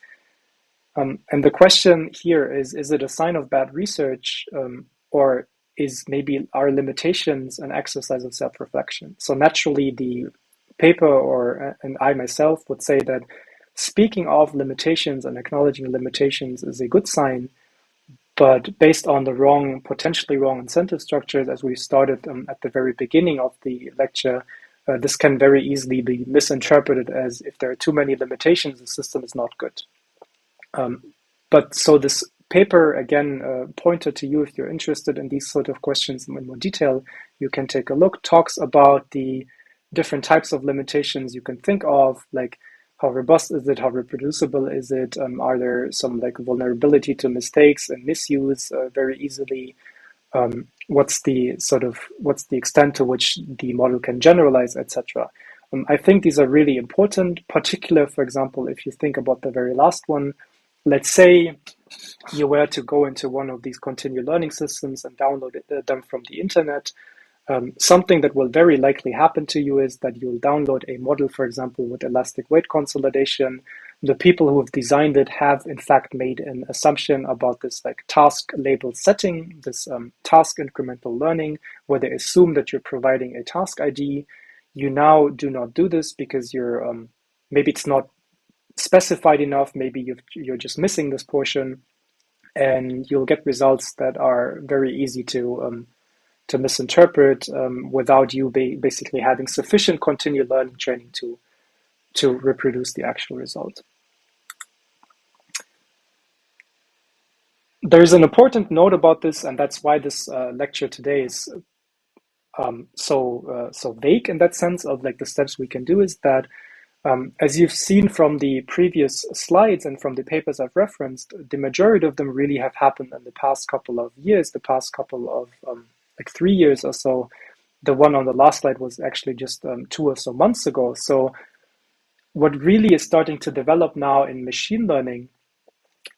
And the question here is it a sign of bad research, or is maybe our limitations an exercise of self-reflection? So naturally, the paper and I myself would say that speaking of limitations and acknowledging limitations is a good sign, but based on the potentially wrong incentive structures, as we started at the very beginning of the lecture, this can very easily be misinterpreted as if there are too many limitations, the system is not good. But so this paper, again, pointer to you if you're interested in these sort of questions in more detail, you can take a look, talks about the different types of limitations you can think of, like how robust is it, how reproducible is it, are there some like vulnerability to mistakes and misuse very easily, what's the extent to which the model can generalize, etc. I think these are really important, particular, for example, if you think about the very last one. Let's say you were to go into one of these continual learning systems and download them from the internet. Something that will very likely happen to you is that you'll download a model, for example, with elastic weight consolidation. The people who have designed it have, in fact, made an assumption about this like task label setting, this task incremental learning, where they assume that you're providing a task ID. You now do not do this because you're maybe it's not specified enough, maybe you're just missing this portion. and you'll get results that are very easy to misinterpret without you basically having sufficient continual learning training to reproduce the actual result. There's an important note about this, and that's why this lecture today is so vague in that sense of like the steps we can do, is that as you've seen from the previous slides and from the papers I've referenced, the majority of them really have happened in the past couple of years, the past couple of like 3 years or so. The one on the last slide was actually just 2 or so months ago. So what really is starting to develop now in machine learning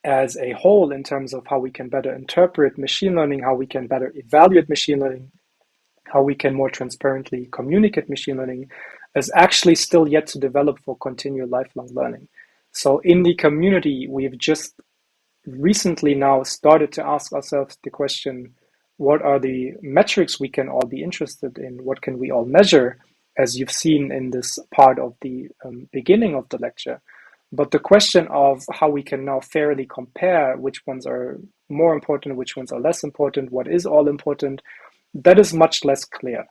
as a whole, in terms of how we can better interpret machine learning, how we can better evaluate machine learning, how we can more transparently communicate machine learning, is actually still yet to develop for continual lifelong learning. So in the community, we've just recently now started to ask ourselves the question, what are the metrics we can all be interested in? What can we all measure, as you've seen in this part of the beginning of the lecture? But the question of how we can now fairly compare which ones are more important, which ones are less important, what is all important, that is much less clear.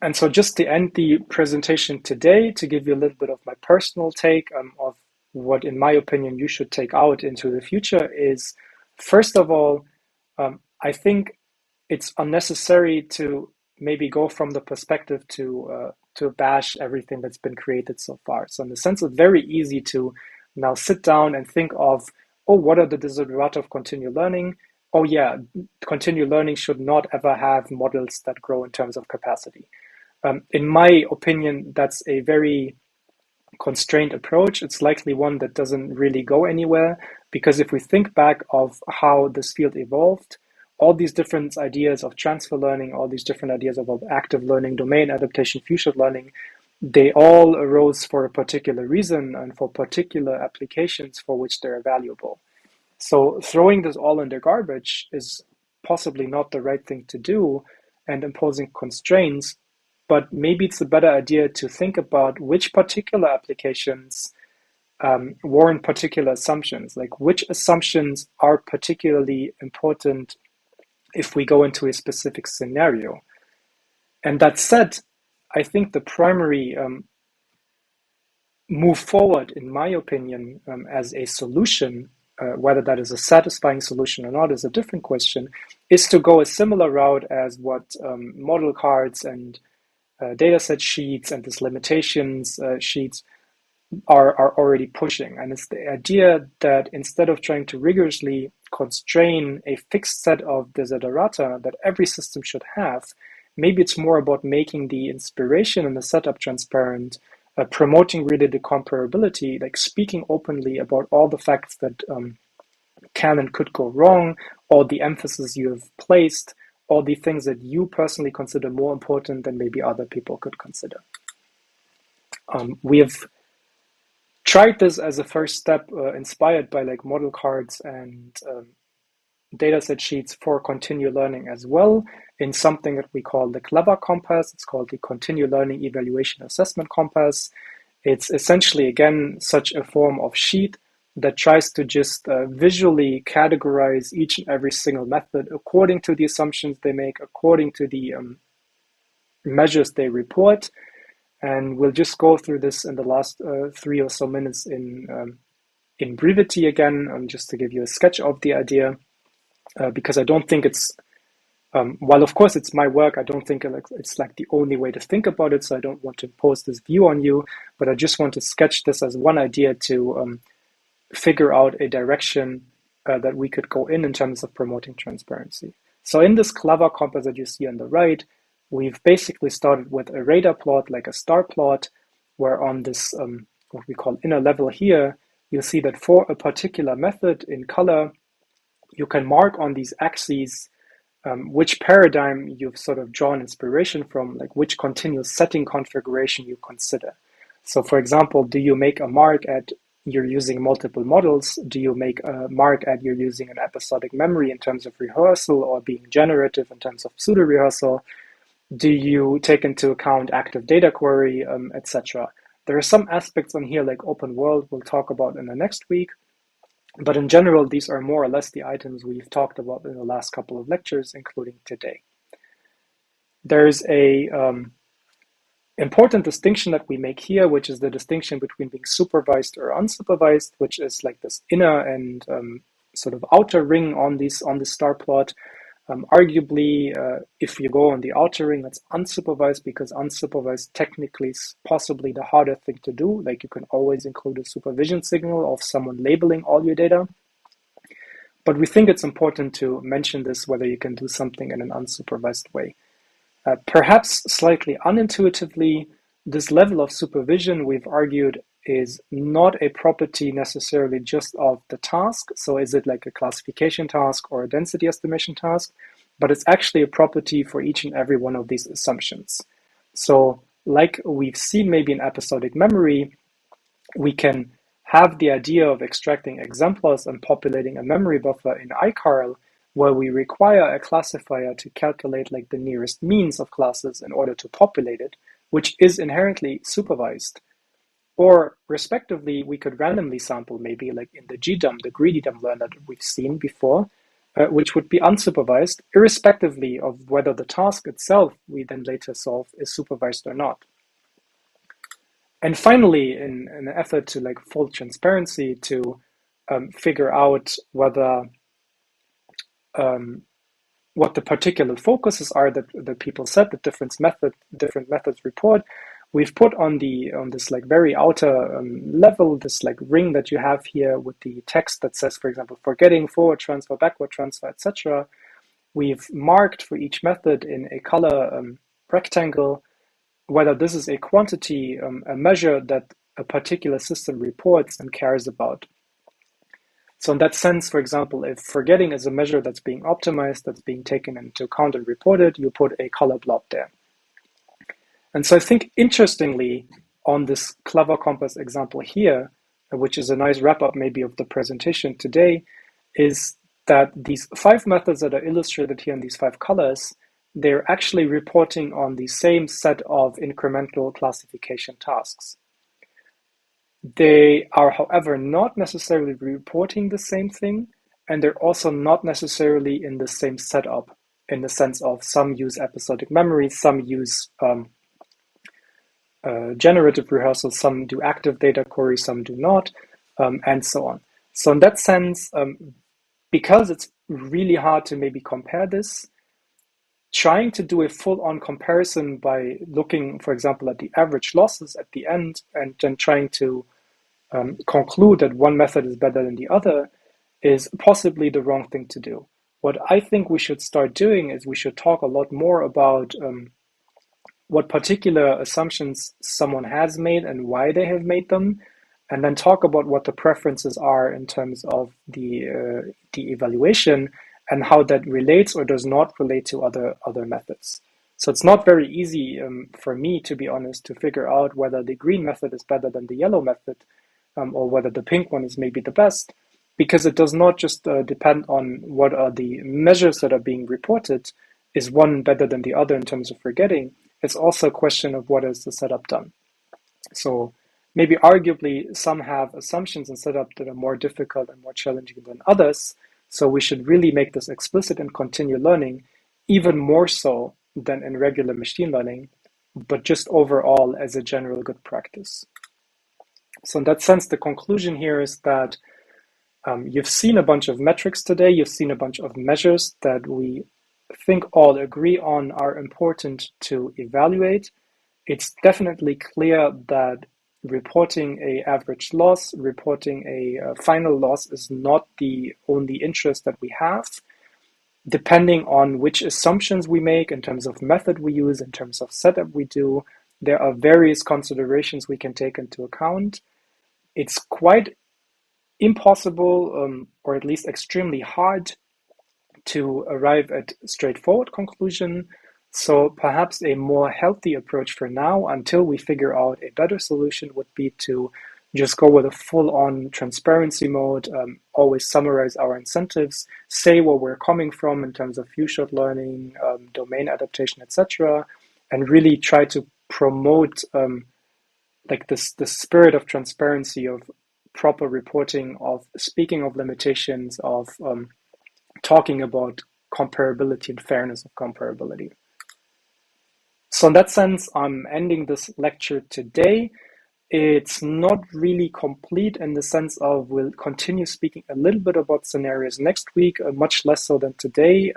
And so just to end the presentation today, to give you a little bit of my personal take of what, in my opinion, you should take out into the future is, first of all, I think it's unnecessary to maybe go from the perspective to bash everything that's been created so far. So in the sense, it's very easy to now sit down and think of, oh, what are the desiderata of continual learning? Oh yeah, continual learning should not ever have models that grow in terms of capacity. In my opinion, that's a very constrained approach. It's likely one that doesn't really go anywhere, because if we think back of how this field evolved, all these different ideas of transfer learning, all these different ideas of active learning, domain adaptation, future learning, they all arose for a particular reason and for particular applications for which they're valuable. So throwing this all in the garbage is possibly not the right thing to do, and imposing constraints, but maybe it's a better idea to think about which particular applications warrant particular assumptions, like which assumptions are particularly important if we go into a specific scenario. And that said, I think the primary move forward, in my opinion, as a solution, whether that is a satisfying solution or not is a different question, is to go a similar route as what model cards and dataset sheets and these limitations sheets are already pushing. And it's the idea that instead of trying to rigorously constrain a fixed set of desiderata that every system should have, maybe it's more about making the inspiration and the setup transparent, promoting really the comparability, like speaking openly about all the facts that can and could go wrong, all the emphasis you have placed, all the things that you personally consider more important than maybe other people could consider. We have tried this as a first step, inspired by like model cards and dataset sheets for continual learning as well, in something that we call the Clever Compass. It's called the Continual Learning Evaluation Assessment Compass. It's essentially, again, such a form of sheet that tries to just visually categorize each and every single method according to the assumptions they make, according to the measures they report. And we'll just go through this in the last 3 or so minutes in brevity again, just to give you a sketch of the idea, because I don't think it's, while of course it's my work, I don't think it's like the only way to think about it, so I don't want to impose this view on you, but I just want to sketch this as one idea to figure out a direction that we could go in terms of promoting transparency. So in this Clever Compass that you see on the right, we've basically started with a radar plot, like a star plot, where on this, what we call inner level here, you'll see that for a particular method in color, you can mark on these axes which paradigm you've sort of drawn inspiration from, like which continuous setting configuration you consider. So for example, do you make a mark at you're using multiple models? Do you make a mark at you're using an episodic memory in terms of rehearsal or being generative in terms of pseudo rehearsal? Do you take into account active data query, etc.? There are some aspects on here like open world we'll talk about in the next week. But in general, these are more or less the items we've talked about in the last couple of lectures, including today. There's a important distinction that we make here, which is the distinction between being supervised or unsupervised, which is like this inner and sort of outer ring on this star plot. Arguably, if you go on the outer ring, that's unsupervised, because unsupervised technically is possibly the harder thing to do. Like, you can always include a supervision signal of someone labeling all your data. But we think it's important to mention this, whether you can do something in an unsupervised way. Perhaps slightly unintuitively, this level of supervision, we've argued, is not a property necessarily just of the task. So is it like a classification task or a density estimation task? But it's actually a property for each and every one of these assumptions. So like we've seen maybe in episodic memory, we can have the idea of extracting exemplars and populating a memory buffer in iCarl, where we require a classifier to calculate like the nearest means of classes in order to populate it, which is inherently supervised. Or respectively, we could randomly sample, maybe like in the GDUM, the greedy dumb learner that we've seen before, which would be unsupervised, irrespectively of whether the task itself we then later solve is supervised or not. And finally, in an effort to like full transparency, to figure out whether what the particular focuses are that people said that different methods report, we've put on this like very outer level, this like ring that you have here with the text that says, for example, forgetting, forward transfer, backward transfer, etc. We've marked for each method in a color rectangle whether this is a quantity, a measure that a particular system reports and cares about. So in that sense, for example, if forgetting is a measure that's being optimized, that's being taken into account and reported, you put a color blob there. And so I think, interestingly, on this Clever Compass example here, which is a nice wrap-up maybe of the presentation today, is that these 5 methods that are illustrated here in these 5 colors, they're actually reporting on the same set of incremental classification tasks. They are, however, not necessarily reporting the same thing, and they're also not necessarily in the same setup, in the sense of some use episodic memory, some use generative rehearsal, some do active data query, some do not, and so on. So in that sense, because it's really hard to maybe compare this, trying to do a full-on comparison by looking, for example, at the average losses at the end and then trying to conclude that one method is better than the other is possibly the wrong thing to do. What I think we should start doing is we should talk a lot more about what particular assumptions someone has made and why they have made them, and then talk about what the preferences are in terms of the evaluation and how that relates or does not relate to other methods. So it's not very easy for me, to be honest, to figure out whether the green method is better than the yellow method, or whether the pink one is maybe the best, because it does not just depend on what are the measures that are being reported. Is one better than the other in terms of forgetting? It's also a question of what is the setup done. So maybe arguably some have assumptions and setup that are more difficult and more challenging than others. So we should really make this explicit in continual learning, even more so than in regular machine learning, but just overall as a general good practice. So in that sense, the conclusion here is that you've seen a bunch of metrics today, you've seen a bunch of measures that we think all agree on are important to evaluate. It's definitely clear that reporting a average loss, reporting a final loss is not the only interest that we have. Depending on which assumptions we make in terms of method we use, in terms of setup we do, there are various considerations we can take into account. It's quite impossible, or at least extremely hard, to arrive at straightforward conclusion. So perhaps a more healthy approach for now, until we figure out a better solution, would be to just go with a full-on transparency mode, always summarize our incentives, say where we're coming from in terms of few-shot learning, domain adaptation, etc., and really try to promote like this spirit of transparency, of proper reporting, of speaking of limitations, of talking about comparability and fairness of comparability. So in that sense, I'm ending this lecture today. It's not really complete in the sense of we'll continue speaking a little bit about scenarios next week, much less so than today,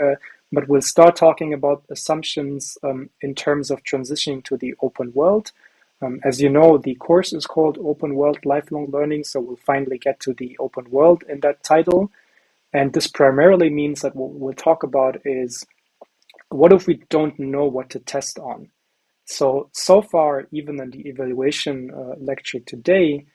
but we'll start talking about assumptions in terms of transitioning to the open world. As you know, the course is called Open World Lifelong Learning, so we'll finally get to the open world in that title. And this primarily means that what we'll talk about is what if we don't know what to test on? So far, even in the evaluation lecture today,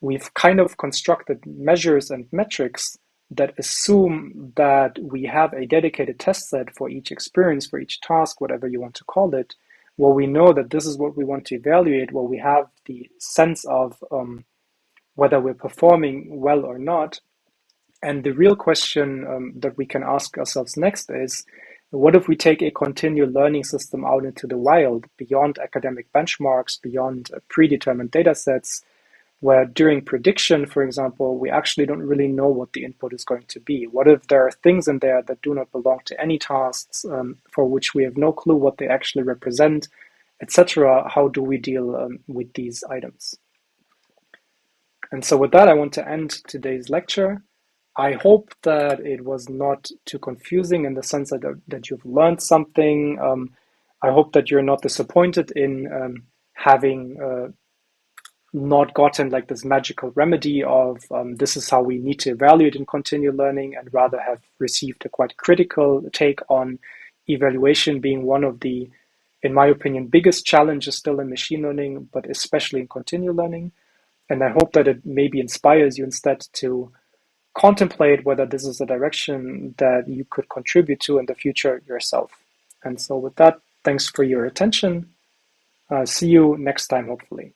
we've kind of constructed measures and metrics that assume that we have a dedicated test set for each experience, for each task, whatever you want to call it, where we know that this is what we want to evaluate, where we have the sense of whether we're performing well or not. And the real question that we can ask ourselves next is, what if we take a continual learning system out into the wild, beyond academic benchmarks, beyond predetermined data sets, where during prediction, for example, we actually don't really know what the input is going to be? What if there are things in there that do not belong to any tasks, for which we have no clue what they actually represent, etc.? How do we deal with these items? And so with that, I want to end today's lecture. I hope that it was not too confusing in the sense that you've learned something. I hope that you're not disappointed in having not gotten like this magical remedy of this is how we need to evaluate and continue learning, and rather have received a quite critical take on evaluation being one of the, in my opinion, biggest challenges still in machine learning, but especially in continue learning. And I hope that it maybe inspires you instead to contemplate whether this is a direction that you could contribute to in the future yourself. And so with that, thanks for your attention. See you next time, hopefully.